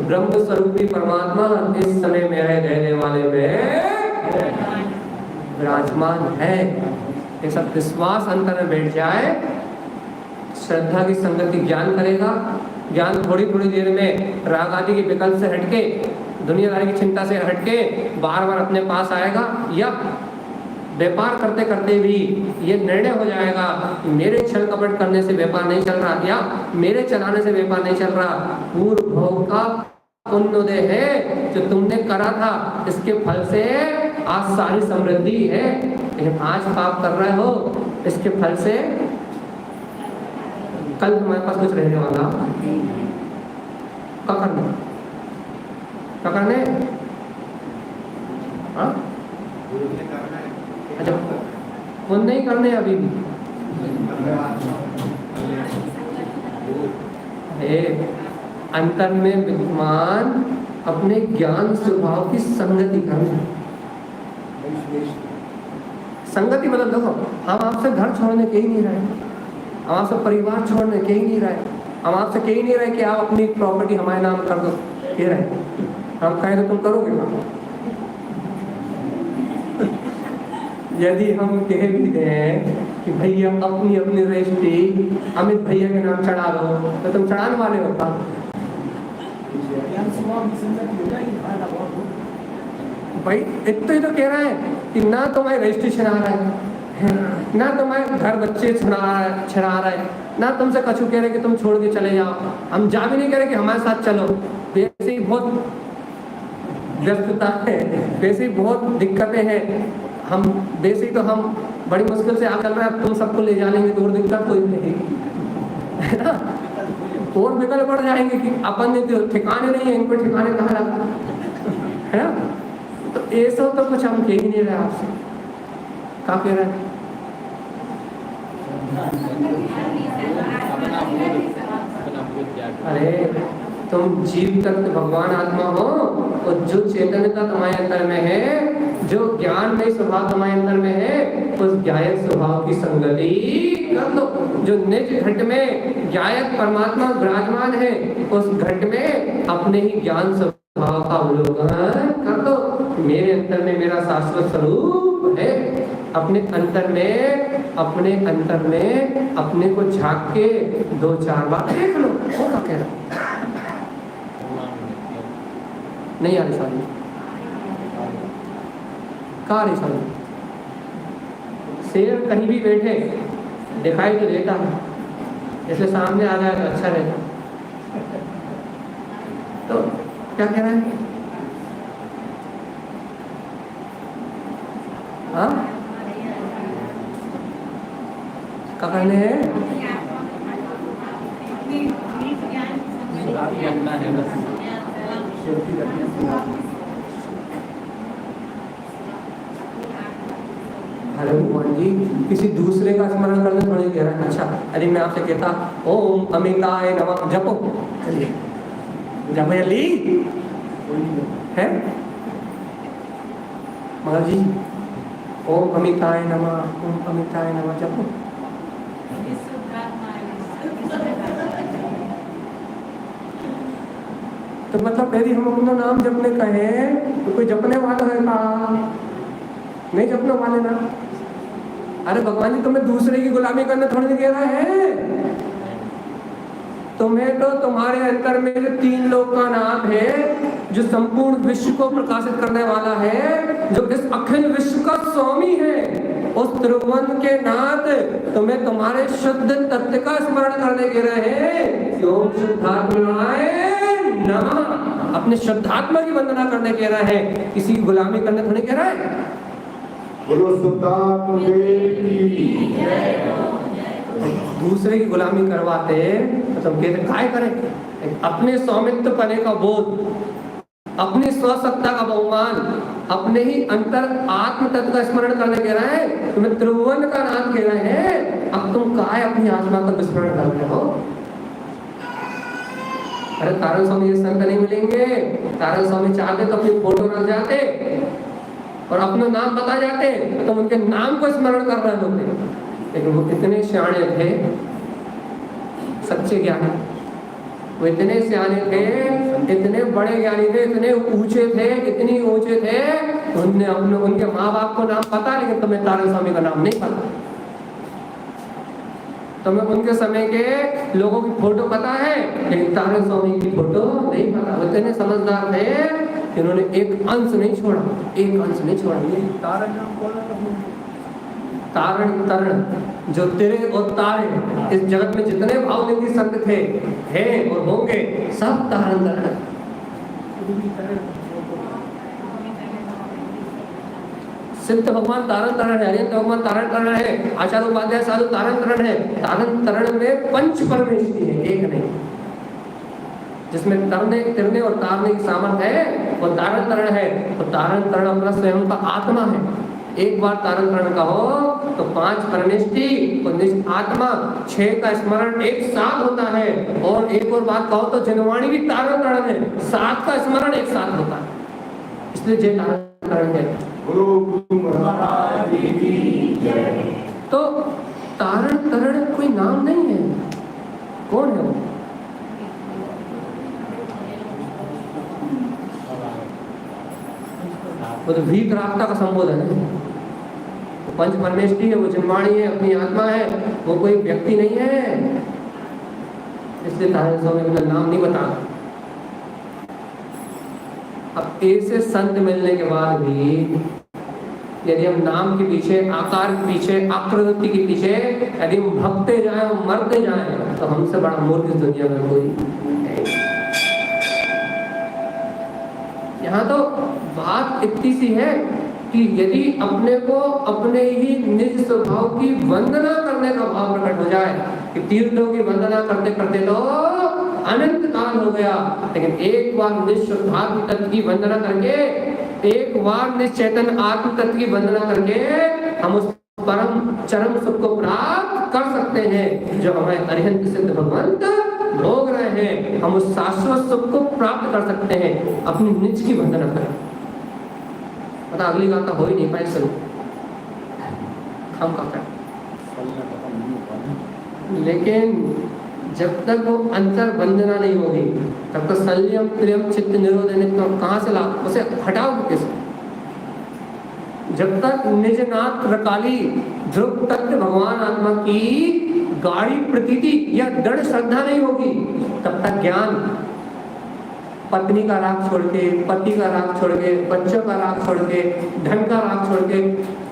ब्रह्म स्वरूपी परमात्मा इस समय में रहने वाले में विराजमान है। ये सब विश्वास अंतर में बैठ जाए श्रद्धा की संगति ज्ञान करेगा, ज्ञान थोड़ी थोड़ी देर में राग आदि के विकल्प से हटके, दुनियादारी की चिंता से हटके बार बार अपने पास आएगा, या व्यापार करते करते भी ये निर्णय हो जाएगा कि मेरे छल कपट करने से व्यापार नहीं चल रहा, या मेरे चलाने से व्यापार नहीं चल रहा, पूर्व भोग का पुण्योदय है जो तुमने करा था, इसके फल से आज सारी समृद्धि है, लेकिन आज पाप कर रहे हो, इसके फल से कल तुम्हारे पास कुछ रहने वाला क्या करने हाँ? अच्छा, वो नहीं करने अभी भी अंतर में विद्यमान अपने ज्ञान स्वभाव की संगति करना। संगति मतलब देखो, हम आपसे घर छोड़ने के ही नहीं रहे, हम आपसे परिवार छोड़ने के ही नहीं रहे, हम आपसे कह ही नहीं रहे कि आप अपनी प्रॉपर्टी हमारे नाम कर दो, कह रहे हम कहें तो तुम करोगे ना। यदि हम कह भी दें कि भैया अपनी अपनी रजिस्ट्री अमित भैया के नाम चढ़ा दो, तो तुम चढ़ाने वाले हो का? भाई इतना ही तो कह रहा है कि ना तुम्हारी रजिस्ट्री छड़ा रहा है, ना तुम्हारे घर बच्चे छड़ा रहा है, ना तुमसे कछु कह रहे कि तुम छोड़ के चले जाओ, हम जा भी नहीं कह रहे कि हमारे साथ चलो। वैसे ही बहुत व्यस्तता है, वैसे ही बहुत दिक्कतें हैं, हम वैसे ही तो हम बड़ी मुश्किल से आ चल रहे हैं, तुम सबको ले जाएंगे तो और दिक्कत कोई नहीं है ना, और विकल्प बढ़ जाएंगे कि अपन तो ठिकाने नहीं है, इनको ठिकाने कहाँ लगा है ना। तो ऐसा तो कुछ हम कह ही नहीं रहे आपसे, क्या कह रहे हैं? अरे तुम जीव तत्व भगवान आत्मा हो, और जो चैतन्यता तुम्हारे अंदर में है, जो ज्ञान में स्वभाव तुम्हारे अंदर में है, उस ज्ञायक स्वभाव की संगति कर लो। जो निज घट में ज्ञायक परमात्मा विराजमान है, उस घट में अपने ही ज्ञान स्वभाव का अवलोकन कर दो। मेरे अंतर में मेरा शाश्वत स्वरूप है। अपने अंतर में अपने को झांक के 2-4 बार देख लो, होगा क्या? नहीं आ रही समझ, कहाँ आ रही समझ? शेर कहीं भी बैठे दिखाई तो देता है, इसलिए सामने आ जाए तो अच्छा रहता। तो क्या कह रहे हैं? हाँ, क्या कहने हैं? अरे भगवान जी, किसी दूसरे का स्मरण करने थोड़ी कह रहा है। अच्छा, अरे मैं आपसे कहता ओम अमिताय नमः जपो, चलिए जपो जल्दी है मगर जी, ओम अमिताय नमः, ओम अमिताय नमः जपो। तो मतलब यदि हम अपना नाम जपने कहें तो कोई जपने वाला है का? नहीं जपने वाले ना। अरे भगवान जी, तुम्हें दूसरे की गुलामी करने थोड़ी कह रहा है, तुम्हें तो तुम्हारे अंतर में जो 3 लोक का नाम है, जो संपूर्ण विश्व को प्रकाशित करने वाला है, जो इस अखिल विश्व का स्वामी है, उस त्रिभुवन के नाथ तुम्हें तुम्हारे शुद्ध तत्व का स्मरण करने के रहे हैं। ओम शुद्धात्माय नमः, अपने शुद्धात्मा की वंदना करने के रहे हैं, किसी की गुलामी करने थोड़ी कह रहा है। बोलो शुद्धात्मा की जय। दूसरे की गुलामी करवाते तो तुम कहते काय करें? अपने स्वामित्व पने का बोध, अपनी स्वसत्ता का बहुमान, अपने ही अंतर आत्म तत्व का स्मरण करने के रहे हैं, तुम्हें त्रिभुवन का नाम कह रहे हैं, अब तुम काय अपनी आत्मा का विस्मरण कर रहे हो? अरे तारण स्वामी ये संत नहीं मिलेंगे। तारण स्वामी चाहते तो अपनी फोटो रख जाते और अपना नाम बता जाते, तो उनके नाम को स्मरण कर रहे होते, लेकिन वो इतने सियाणे थे, सच्चे ज्ञानी, वो इतने सियाने थे, इतने बड़े ज्ञानी थे, इतने ऊंचे थे, इतनी ऊंचे थे, उनने अपने उनके माँ बाप को नाम पता, लेकिन तुम्हें तारण स्वामी का नाम नहीं पता। तो मैं उनके समय के लोगों की फोटो पता है, लेकिन तारण स्वामी की फोटो नहीं पता। वो इतने समझदार थे कि उन्होंने एक अंश नहीं छोड़ा, एक अंश नहीं छोड़ा। तारण तारण तरण, जो तेरे और तारे, इस जगत में जितने भावलिंगी संत थे, हैं और होंगे, सब तारण तरण। सिद्ध भगवान तारण तरण है, हरिहंत भगवान तारण तरण है, आचार्य उपाध्याय साधु तारण तरण है। तारण तरण में पंच परमेष्टि है, एक नहीं। जिसमें तरने तिरने और तारने की सामर्थ्य है वो तारण तरण है। तो तारण तरण अपना स्वयं का आत्मा है। एक बार तारण तरण कहो तो 5 परमेष्टि और निज आत्मा 6 का स्मरण एक साथ होता है। और एक और बात कहो तो जनवाणी भी तारण तरण है, 7 का स्मरण एक साथ होता है, इसलिए जय तारण तरण है। तो तारण तरण कोई नाम नहीं है, कौन है वो? वो तो भीत रास्ता का संबोधन है। तो पंच परमेष्टि है, वो जनवाणी है, अपनी आत्मा है, वो कोई व्यक्ति नहीं है। इसलिए तारण स्वामी अपना नाम नहीं बता। अब ऐसे संत मिलने के बाद भी यदि हम नाम के पीछे, आकार के पीछे, आकृति के पीछे यदि हम भगते जाए और मरते जाए तो हमसे बड़ा मूर्ख इस दुनिया में कोई है। यहाँ तो बात इतनी सी है कि यदि अपने को अपने ही निज स्वभाव की वंदना करने का भाव प्रकट हो जाए कि तीर्थों की वंदना करते करते तो अनंत काल हो गया, लेकिन एक बार निज शुद्धात्म तत्व की वंदना करके, एक बार निज चैतन्य आत्म तत्व की वंदना करके हम उस परम चरम सुख को प्राप्त कर सकते हैं जो हमें अरिहंत सिद्ध भगवंत भोग रहे हैं। हम उस शाश्वत सुख को प्राप्त कर सकते हैं अपनी निज की वंदना करें। पता अगली गाता हो ही नहीं पाए सुन हम का कर, लेकिन जब तक वो अंतर वंदना नहीं होगी तब तक संयम प्रेम चित्त निरोध कहाँ से ला, उसे हटाओगे कैसे? जब तक निज नाथ रकाली ध्रुव तत्व भगवान आत्मा की गाढ़ी प्रतीति या दृढ़ श्रद्धा नहीं होगी तब तक ज्ञान, पत्नी का राग छोड़ के, पति का राग छोड़ के, बच्चों का राग छोड़ के, धन का राग छोड़ के,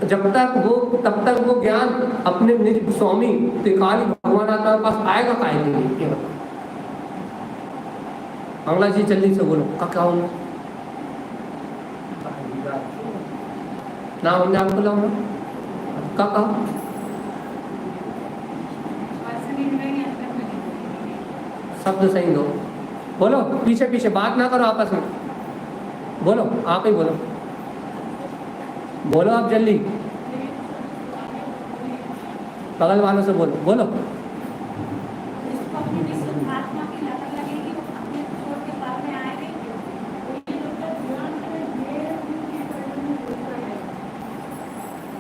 जब तक वो तब तक वो ज्ञान अपने निज स्वामी त्रिकाली भगवान आत्मा के पास आएगा काहे के लिए? मंगला जी जल्दी से बोलो क्या होना ना हमने आपको लाऊंगा क्या कहा? शब्द सही दो, बोलो, पीछे पीछे बात ना करो आपस में, बोलो आप ही बोलो, बोलो आप जल्दी, बगल वालों से बोलो, बोलो।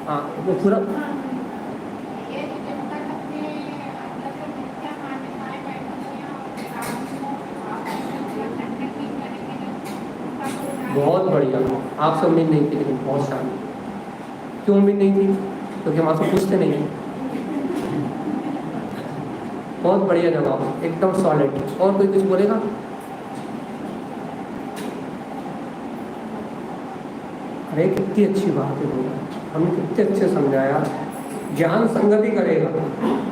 हाँ वो पूरा बहुत बढ़िया, आपसे उम्मीद नहीं थी लेकिन बहुत शानदार। क्यों उम्मीद नहीं थी? क्योंकि हम आपसे पूछते नहीं हैं। बहुत बढ़िया जवाब, एकदम सॉलिड। और कोई कुछ बोलेगा? अरे कितनी अच्छी बात है, हमने कितने अच्छे समझाया। ज्ञान संगति करेगा,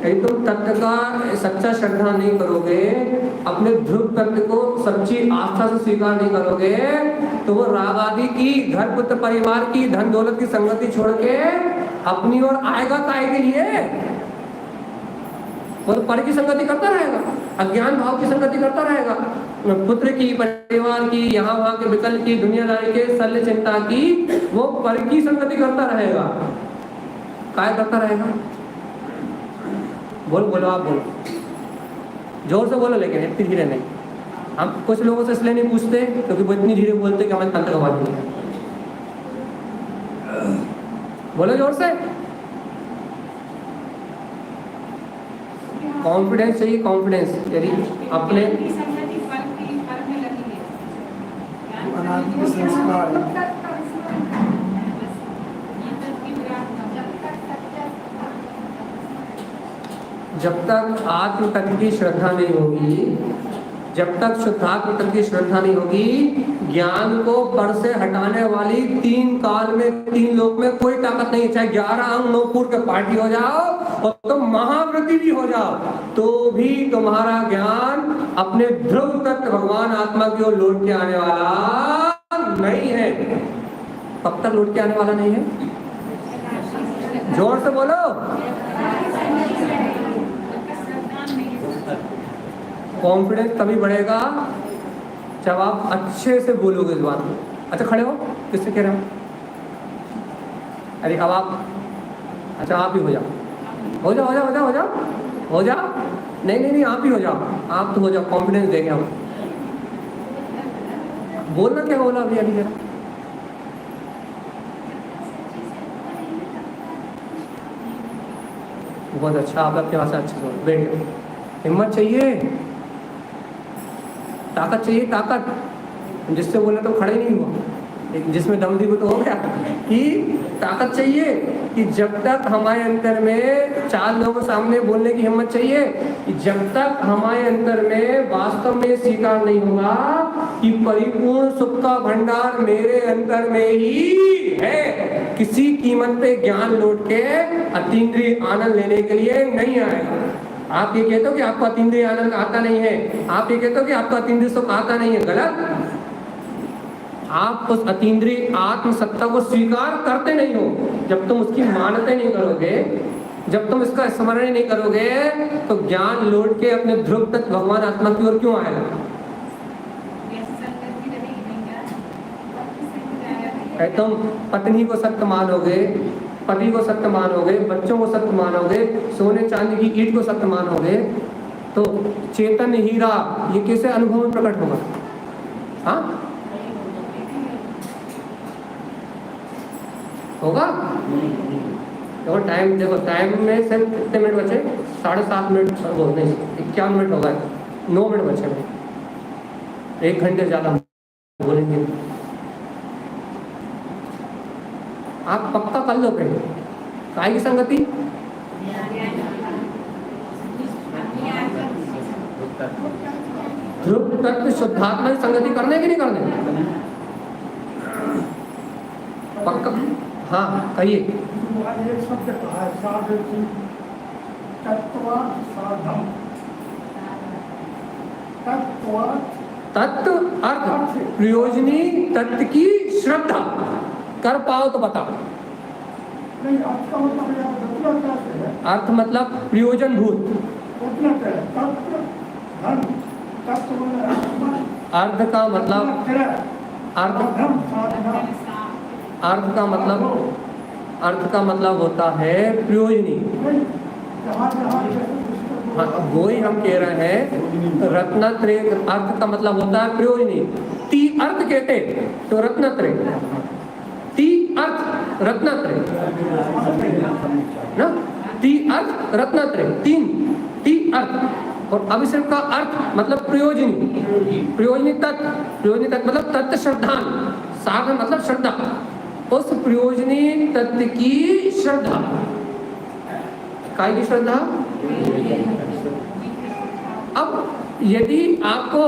यदि तुम तत्व का सच्चा श्रद्धा नहीं करोगे, अपने ध्रुव तत्व को सच्ची आस्था से स्वीकार नहीं करोगे, तो वो राग आदि की, घर पुत्र परिवार की, धन दौलत की संगति छोड़ के अपनी ओर आएगा काहे के लिए? वो तो पर की संगति करता रहेगा, अज्ञान भाव की संगति करता रहेगा, पुत्र की, परिवार की, यहाँ वहाँ के विकल्प की, दुनियादारी के, शल्य चिंता की, वो पर की संगति करता रहेगा। काय करता रहेगा? बोलो आप बोलो, जोर से बोलो, लेकिन इतनी धीरे नहीं। हम कुछ लोगों से इसलिए नहीं पूछते क्योंकि वो इतनी धीरे बोलते कि हमें तंत्र गवा नहीं है। बोलो जोर से, कॉन्फिडेंस चाहिए, कॉन्फिडेंस। यदि अपने जब तक आत्म तत्व की श्रद्धा नहीं होगी, जब तक शुद्धात्म तत्व की श्रद्धा नहीं होगी, ज्ञान को पर से हटाने वाली 3 काल में 3 लोक में कोई ताकत नहीं। चाहे 11 अंग 9 फुट के पार्टी हो जाओ और तुम महाव्रती भी हो जाओ, तो भी तुम्हारा ज्ञान अपने ध्रुव तत्व भगवान आत्मा की ओर लौट के आने वाला नहीं है। कब तक लौट के आने वाला नहीं है? जोर से बोलो। कॉन्फिडेंस तभी बढ़ेगा जब आप अच्छे से बोलोगे इस बात को। अच्छा खड़े हो, किससे कह रहे हो? अरे अब आप, अच्छा आप ही हो जाओ, हो जाओ हो जाओ हो जाओ हो जाओ हो जाओ। नहीं नहीं नहीं, आप ही हो जाओ, आप तो हो जाओ, कॉन्फिडेंस देंगे हम। बोलना क्या बोला अभी अभी जरा? बहुत अच्छा, आप आपके पास अच्छे से बैठे। हिम्मत चाहिए, ताकत चाहिए, ताकत। जिससे बोले तो खड़े नहीं हुआ, लेकिन जिसमें दम दी वो तो हो गया कि ताकत चाहिए। कि जब तक हमारे अंतर में 4 लोगों के सामने बोलने की हिम्मत चाहिए, कि जब तक हमारे अंतर में वास्तव में स्वीकार नहीं होगा कि परिपूर्ण सुख का भंडार मेरे अंतर में ही है, किसी कीमत पे ज्ञान लौट के अतीन्द्रिय आनंद लेने के लिए नहीं आएगा। आप ये कहते हो कि आपको अतीन्द्रिय आनंद आता नहीं है, आप ये कहते हो कि आपको अतीन्द्रिय सुख आता नहीं है, गलत। आप उस अतीन्द्रिय आत्म सत्ता को स्वीकार करते नहीं हो। जब तुम उसकी मानते नहीं करोगे, जब तुम इसका स्मरण नहीं करोगे, तो ज्ञान लौट के अपने ध्रुव तक भगवान आत्मा की ओर क्यों आएगा? तुम पत्नी को सत्य मानोगे, पति को सत्य मानोगे, बच्चों को सत्य मानोगे, सोने चांदी की ईंट को सत्य मानोगे, तो चेतन हीरा ये कैसे अनुभव में प्रकट होगा? हाँ होगा। देखो टाइम, देखो टाइम में सिर्फ कितने मिनट बचे? 7.5 मिनट, वो नहीं 51 मिनट होगा, 9 मिनट बचे। 1 घंटे ज़्यादा बोलेंगे। आप पक्का कर लो पहले। काय की संगति? ध्रुव तत्व शुद्धात्मा की संगति करने की नहीं करने? पक्का? हाँ कहिए। तत्व अर्थ प्रयोजनी तत्व की श्रद्धा कर पाओ तो बताओ। अर्थ मतलब प्रयोजन भूत, अर्थ का मतलब अर्थ का मतलब होता है प्रयोजनी। हाँ वही हम कह रहे हैं, रत्नत्रय अर्थ का मतलब होता है प्रयोजनी। ती अर्थ कहते तो रत्नत्रय, ती अर्थ रत्नत्रय ना, ती अर्थ रत्नत्रय, 3 ती अर्थ। और अभिषेक का अर्थ मतलब प्रयोजनी, प्रयोजनी तत्व मतलब तत्व श्रद्धान, साधन मतलब श्रद्धा, उस प्रयोजनी तत्व की श्रद्धा। काय की श्रद्धा? अब यदि आपको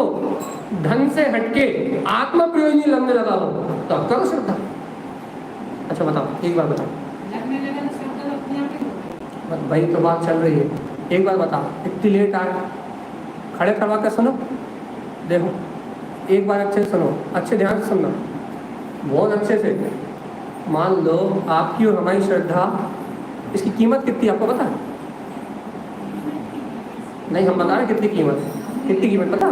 धन से हटके आत्मा प्रयोजनी लगने लगा हो तो आप करो श्रद्धा। अच्छा बताओ, एक बार बताओ भाई, तो बात चल रही है। एक बार बताओ, इतनी लेट आए, खड़े करवा कर सुनो, देखो एक बार अच्छे से सुनो, अच्छे ध्यान से सुनना, बहुत अच्छे से। मान लो आपकी और हमारी श्रद्धा, इसकी कीमत कितनी आपको पता है? नहीं हम बता रहे कितनी कीमत पता?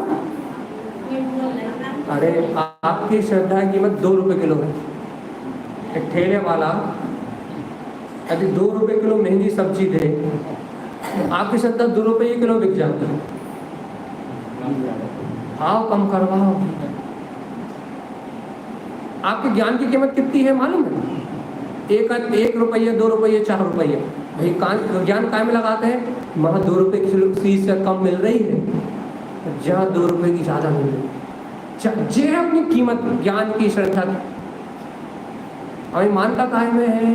अरे आपकी श्रद्धा की कीमत 2 रुपये किलो है। एक ठेले वाला यदि 2 रुपये किलो महंगी सब्जी दे, आपकी श्रद्धा 2 रुपये किलो बिक जाती है। आओ कम करवाओ। आपके ज्ञान की कीमत कितनी है मालूम है? 1 रुपये, 2 रुपये, 4 रुपये। भाई ज्ञान काय में लगाते हैं? वहाँ 2 रुपये किलो फीस से कम मिल रही है, जहाँ 2 रुपये की ज़्यादा मिल रही है। जे अपनी कीमत ज्ञान की श्रद्धा। हमें मानता काय में है?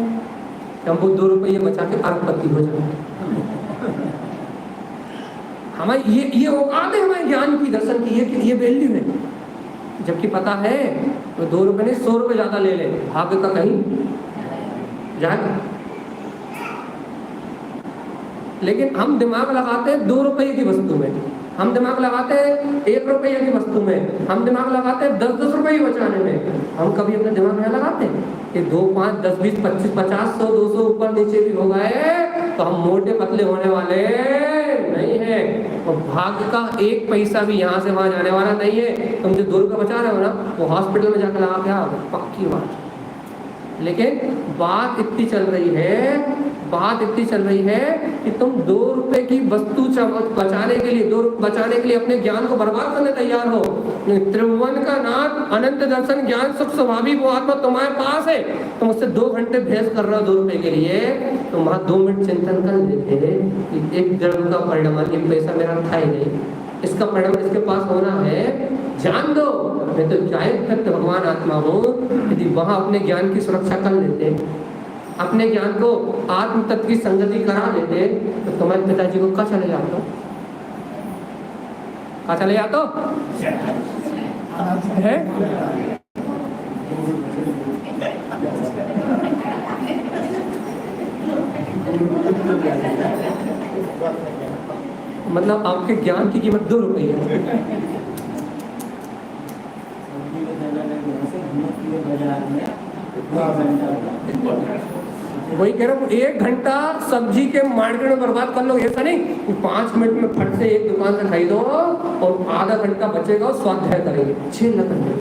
हम वो 2 रुपये बचा के अरबपति हो जाए। हमारी ये औकात है हमारे ज्ञान की, दर्शन की, ये वैल्यू है। जबकि पता है तो 2 रुपये नहीं 100 रुपये ज़्यादा ले ले, भाग्य का कहीं जाएगा। लेकिन हम दिमाग लगाते हैं 2 रुपये की वस्तु में, हम दिमाग लगाते हैं 1 रुपये की वस्तु में, हम दिमाग लगाते हैं 10-10 रुपये बचाने में। हम कभी अपने दिमाग में लगाते हैं कि 2, 5, 10, 20, 25, 50, 100, 200 ऊपर नीचे भी हो गए तो हम मोटे पतले होने वाले नहीं है। और भाग्य का 1 पैसा भी यहाँ से वहाँ जाने वाला नहीं है। तुम जो 2 रुपये बचा रहे हो ना, वो हॉस्पिटल में जाकर लगा के आओ, पक्की बात। लेकिन बात इतनी चल रही है कि तुम 2 रुपए की वस्तु बचाने के लिए अपने ज्ञान को बर्बाद करने तैयार हो। त्रिभुवन का नाथ अनंत दर्शन ज्ञान सुख स्वाभाविक वो आत्मा तुम्हारे पास है। तुम उससे 2 घंटे बहस कर रहे हो 2 रुपए के लिए, तुम वहां 2 मिनट चिंतन कर लेते कि 1 द्रव्य का परिणाम, ये पैसा मेरा था ही नहीं, इसका परिणाम इसके पास होना है, जान दो। मैं तो चाहे भगवान आत्मा हो, यदि वहां अपने ज्ञान की सुरक्षा कर लेते, अपने ज्ञान को आत्म तत्व की संगति करा देते, तो तुम्हारे पिताजी को कहाँ चले जाते है? मतलब आपके ज्ञान की कीमत 2 रुपये है। वही कह रहा हूँ, 1 घंटा सब्जी के मार्केट में बर्बाद कर लो, ऐसा नहीं 5 मिनट में फट से एक दुकान से खरीदो और आधा घंटा बचेगा और स्वाध्याय करेंगे। 6 लगन नहीं,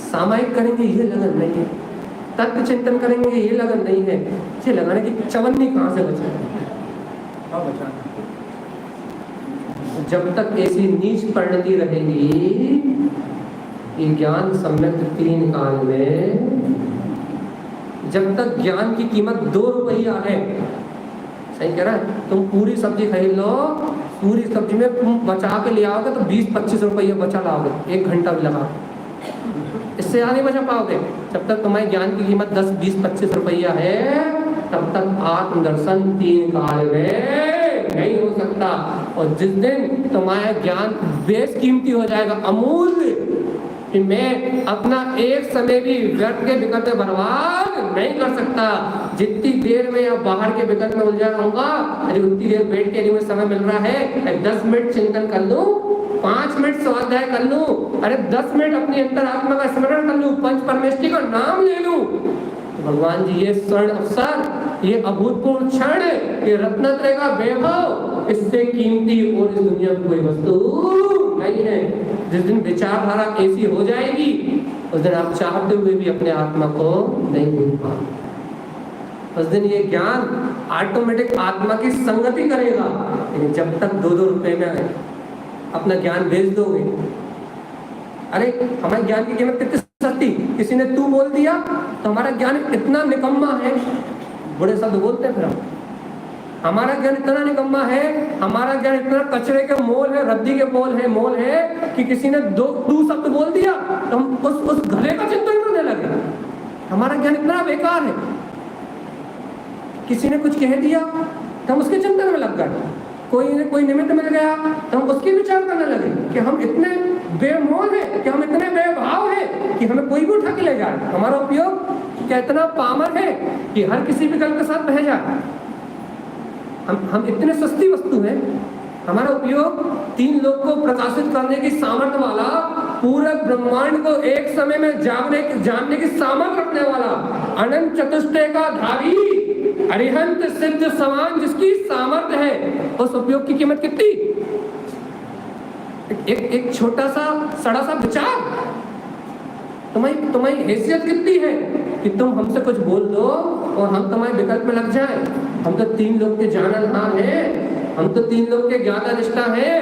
सामायिक करेंगे ये लगन नहीं है, तत्व चिंतन करेंगे ये लगन नहीं है। 6 लगाने की चवन्नी कहाँ से बचेगा? जब तक ऐसी नीच परिणति रहेगी, ये ज्ञान सम्यक 3 काल में, जब तक ज्ञान की कीमत 2 रुपया है, सही कह रहा है, तुम पूरी सब्जी खरीद लो, पूरी सब्जी में तुम बचा के ले आओगे तो 20-25 रुपये बचा लाओगे, 1 घंटा भी लगा, इससे ज़्यादा नहीं बचा पाओगे। जब तक तुम्हारे ज्ञान की कीमत 10, 20, 25 रुपया है, तब तक आत्मदर्शन 3 काल में नहीं हो सकता। और जिस दिन तुम्हारा ज्ञान बेशकीमती हो जाएगा, अमूल्य, कि मैं अपना एक समय भी व्यर्थ के विकल्प में बर्बाद नहीं कर सकता। जितनी देर में या बाहर के विकल्प में उलझा रहूंगा, अरे उतनी देर बैठ के मुझे समय मिल रहा है, 10 मिनट चिंतन कर लूं, 5 मिनट स्वाध्याय कर लूं, अरे 10 मिनट अपनी अंतरात्मा का स्मरण कर लूं, पंच परमेष्टि का नाम ले लूं। तो भगवान जी ये स्वर्ण अवसर, ये अभूतपूर्व क्षण, ये रत्नत्रय का वैभव, इससे कीमती और इस दुनिया में कोई वस्तु नहीं है। जिस दिन विचारधारा ऐसी हो जाएगी, उस दिन आप चाहते हुए भी अपने आत्मा को नहीं भूल पाओगे। उस दिन ये ज्ञान ऑटोमेटिक आत्मा की संगति करेगा। लेकिन जब तक 2-2 रुपए में अपना ज्ञान बेच दोगे, अरे हमारे ज्ञान की कीमत कितनी सस्ती, किसी ने तू बोल दिया तो हमारा ज्ञान इतना निकम्मा है, बड़े शब्द बोलते हैं फिर हम, हमारा ज्ञान इतना निकम्मा है, हमारा ज्ञान इतना कचरे के मोल है, रद्दी के मोल है कि किसी ने 2 शब्द बोल दिया तो हम उस घड़े का चिंतन करने लगे। हमारा ज्ञान इतना बेकार है, किसी ने कुछ कह दिया तो हम उसके चिंतन में लग गए, कोई निमित्त मिल गया तो हम उसके विचार करने लगे कि हम इतने बेमोल है, कि हम इतने बेभाव है कि हमें कोई भी उठा के ले जाए। हमारा उपयोग क्या इतना पामर है कि हर किसी विकल्प के साथ बह जाए। हम इतने सस्ती वस्तु हैं, हमारा उपयोग 3 लोग को प्रकाशित करने की सामर्थ्य वाला, पूरे ब्रह्मांड को एक समय में जानने की सामर्थ्य रखने वाला, अनंत चतुष्टय का धारी, अरिहंत सिद्ध समान जिसकी सामर्थ्य है, उस उपयोग की कीमत कितनी? एक छोटा सा सड़ा सा विचार, तुम्हारी हैसियत कितनी है कि तुम हमसे कुछ बोल दो और हम तुम्हारे विकल्प में लग जाए। हम तो 3 लोग के जाननहार हैं, हम तो 3 लोग के ज्ञाता निष्ठा है।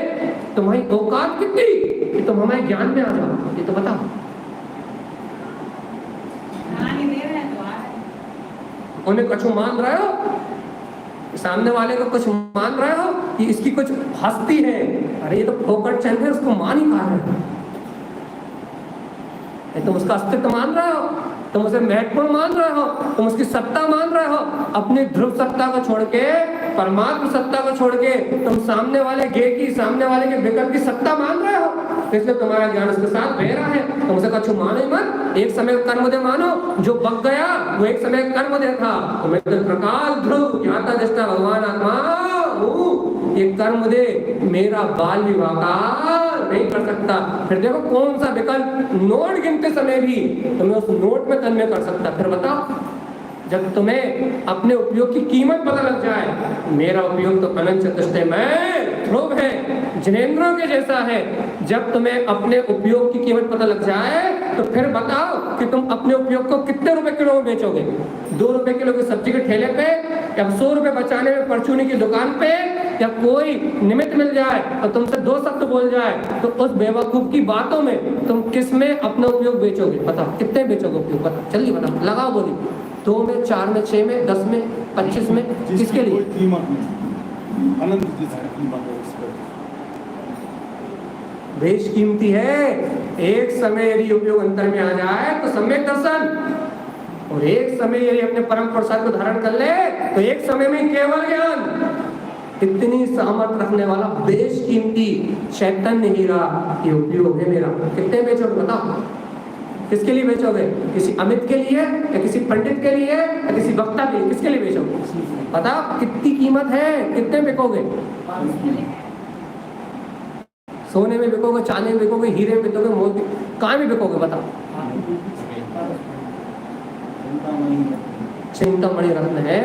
तुम्हारी औकात कितनी कि तुम हमारे ज्ञान में आ जाओ, ये तो बताओ। उन्हें कुछ मान रहे हो, सामने वाले को कुछ मान रहे हो कि इसकी कुछ हस्ती है, अरे ये तो फोकट चल है, उसको मान ही पा रहे हो। तुम उसका अस्तित्व मान रहे हो, तुम उसे महत्वपूर्ण मान रहे हो, तुम उसकी सत्ता मान रहे हो। अपनी ध्रुव सत्ता को छोड़ के परमात्मा सत्ता को छोड़ के तुम सामने वाले के विकल्प की सत्ता मान रहे हो, इसलिए तुम्हारा ज्ञान उसके साथ बह रहा है। तुम उसे कछु मानो ही मत, एक समय कर्म दे मानो, जो बग गया वो एक समय कर्म दे था। तो मैं तो प्रकाश ध्रुव ज्ञाता दृष्टा भगवान आत्मा हूँ, ये कर्म दे मेरा बाल विवाह नहीं कर सकता। फिर देखो कौन सा विकल्प नोट गिनते समय भी तुम्हें उस नोट में तन्मय कर सकता। फिर बताओ, जब तुम्हें अपने उपयोग की कीमत पता लग जाए, मेरा उपयोग तो अनंत चतुष्टयमय ध्रुव है, जिनेंद्रों के जैसा है। जब तुम्हें अपने उपयोग की कीमत पता लग जाए तो फिर बताओ कि तुम अपने उपयोग को कितने रुपए किलो में बेचोगे। 2 रुपए किलो की सब्जी के ठेले पे, या 100 रुपए बचाने में परचूनी की दुकान पे, या कोई निमित्त मिल जाए और तुमसे 2 शब्द बोल जाए, तो उस बेवकूफ की बातों में तुम किस में अपना उपयोग बेचोगे? बताओ कितने बेचोगे उपयोग? बताओ, जल्दी बताओ, लगाओ बोली। 2 में, 4 में, 6 में, 10 में, 25 में, किसके लिए? कीमत नहीं, अनंत जिसकी कीमत है उस पर बेश कीमती है। एक समय यदि उपयोग अंतर में आ जाए तो सम्यक दर्शन, और एक समय यदि अपने परम प्रसाद को धारण कर ले तो एक समय में केवल ज्ञान। इतनी सामर्थ रखने वाला बेश कीमती चैतन्य हीरा ये उपयोग है मेरा। कितने बेचोगे बताओ? किसके लिए बेचोगे? किसी अमित के लिए, या किसी पंडित के लिए, या किसी वक्ता के लिए? किसके लिए बेचोगे? बताओ कितनी कीमत है, कितने बिकोगे? सोने में बिकोगे, चांदी में बिकोगे, हीरे में बिकोगे, मोती, कहाँ में बिकोगे? बताओ। चिंतामणि रत्न है,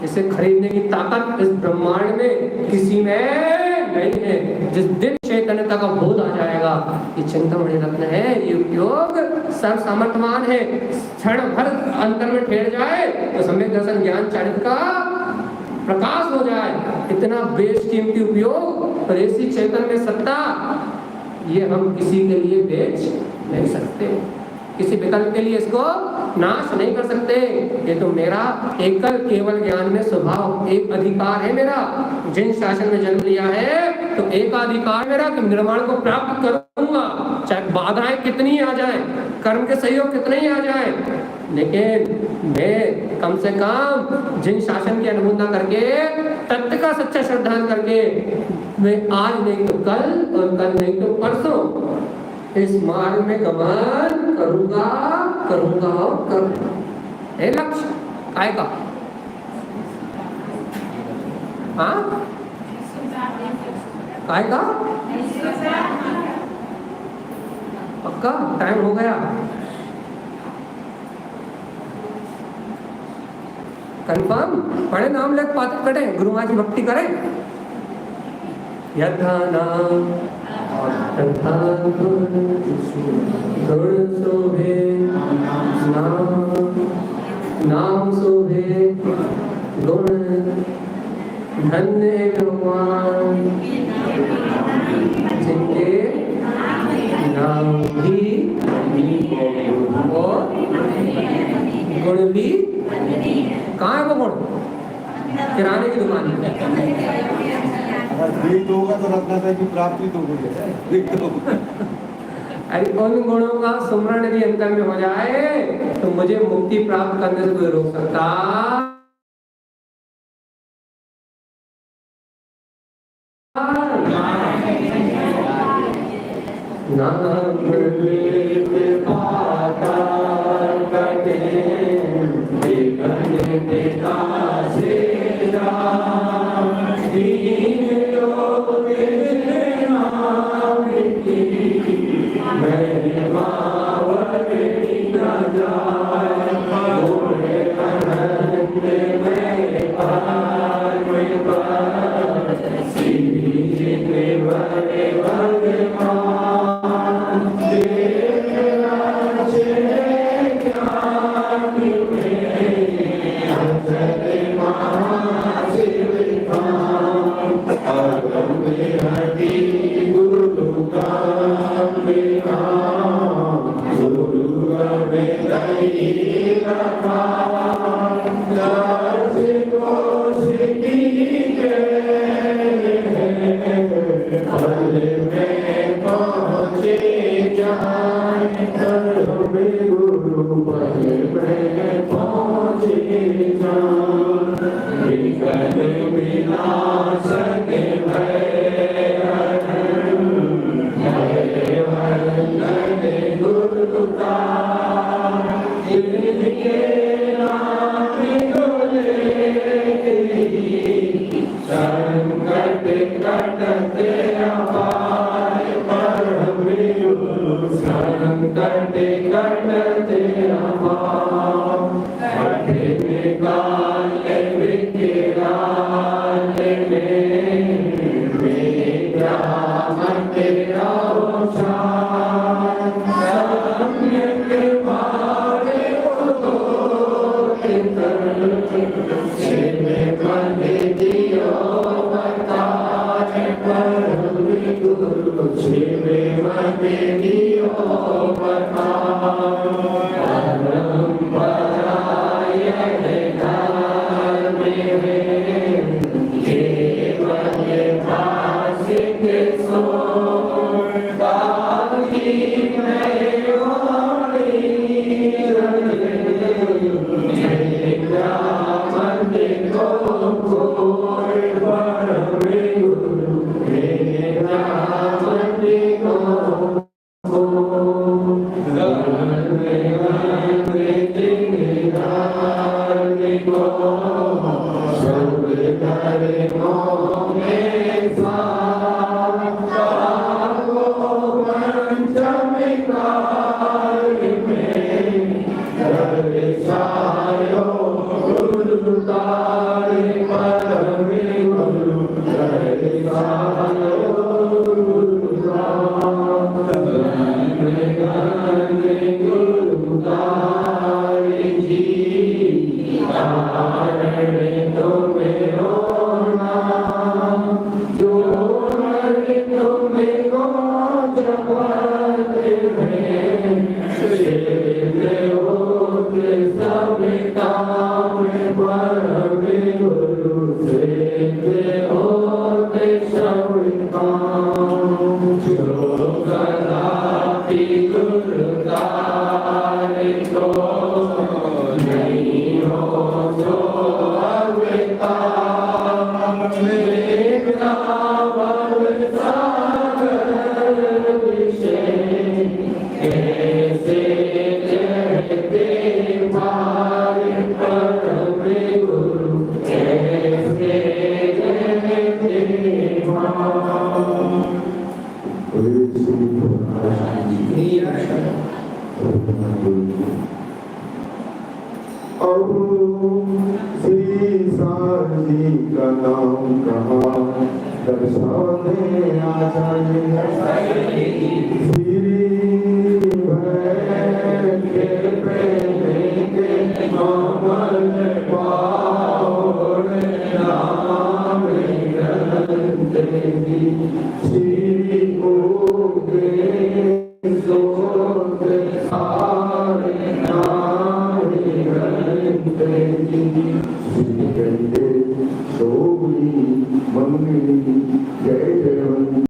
इसे खरीदने की ताकत इस ब्रह्मांड में किसी में नहीं है। जिस दिन चैतन्यता का बोध आ जाएगा, ये चिंतामणि रत्न है, ये उपयोग सर्व सामर्थ्यवान है। क्षण भर अंतर में ठहर जाए तो सम्यक दर्शन ज्ञान चारित्र का प्रकाश हो जाए। इतना बेश कीमती उपयोग और ऐसी चैतन्य सत्ता, ये हम किसी के लिए बेच नहीं सकते, किसी विकल्प के लिए इसको नाश नहीं कर सकते। ये तो मेरा एकल केवल ज्ञान में स्वभाव, एक अधिकार है मेरा। जिन शासन में जन्म लिया है तो एक अधिकार मेरा कि निर्माण को प्राप्त करूंगा, चाहे बाधाएं कितनी आ जाएं, कर्म के सहयोग कितने ही आ जाएं, लेकिन मैं कम से कम जिन शासन की अनुभूति करके तत्व का सच्चा श्रद्धान करके मैं आज नहीं तो कल और कल नहीं तो परसों इस मार्ग में गमन करूंगा करूंगा और करूंगा। है लक्ष्य काय का? हाँ काय का? पक्का टाइम हो गया? कंफर्म? पढ़े नाम लेख पात्र करें, गुरु माँ की भक्ति करें। यथा नाम तथा गुण शोभे, नाम शोभे गुण, धन्य भगवान जिनके नाम भी और गुण भी। कहाँ है वो गुण? किराने की दुकान में। अगर होगा तो रखना था कि प्राप्ति तो होगी। अरे उन गुणों का सुमरण यदि अंतर में हो जाए तो मुझे मुक्ति प्राप्त करने से कोई रोक सकता Slowly,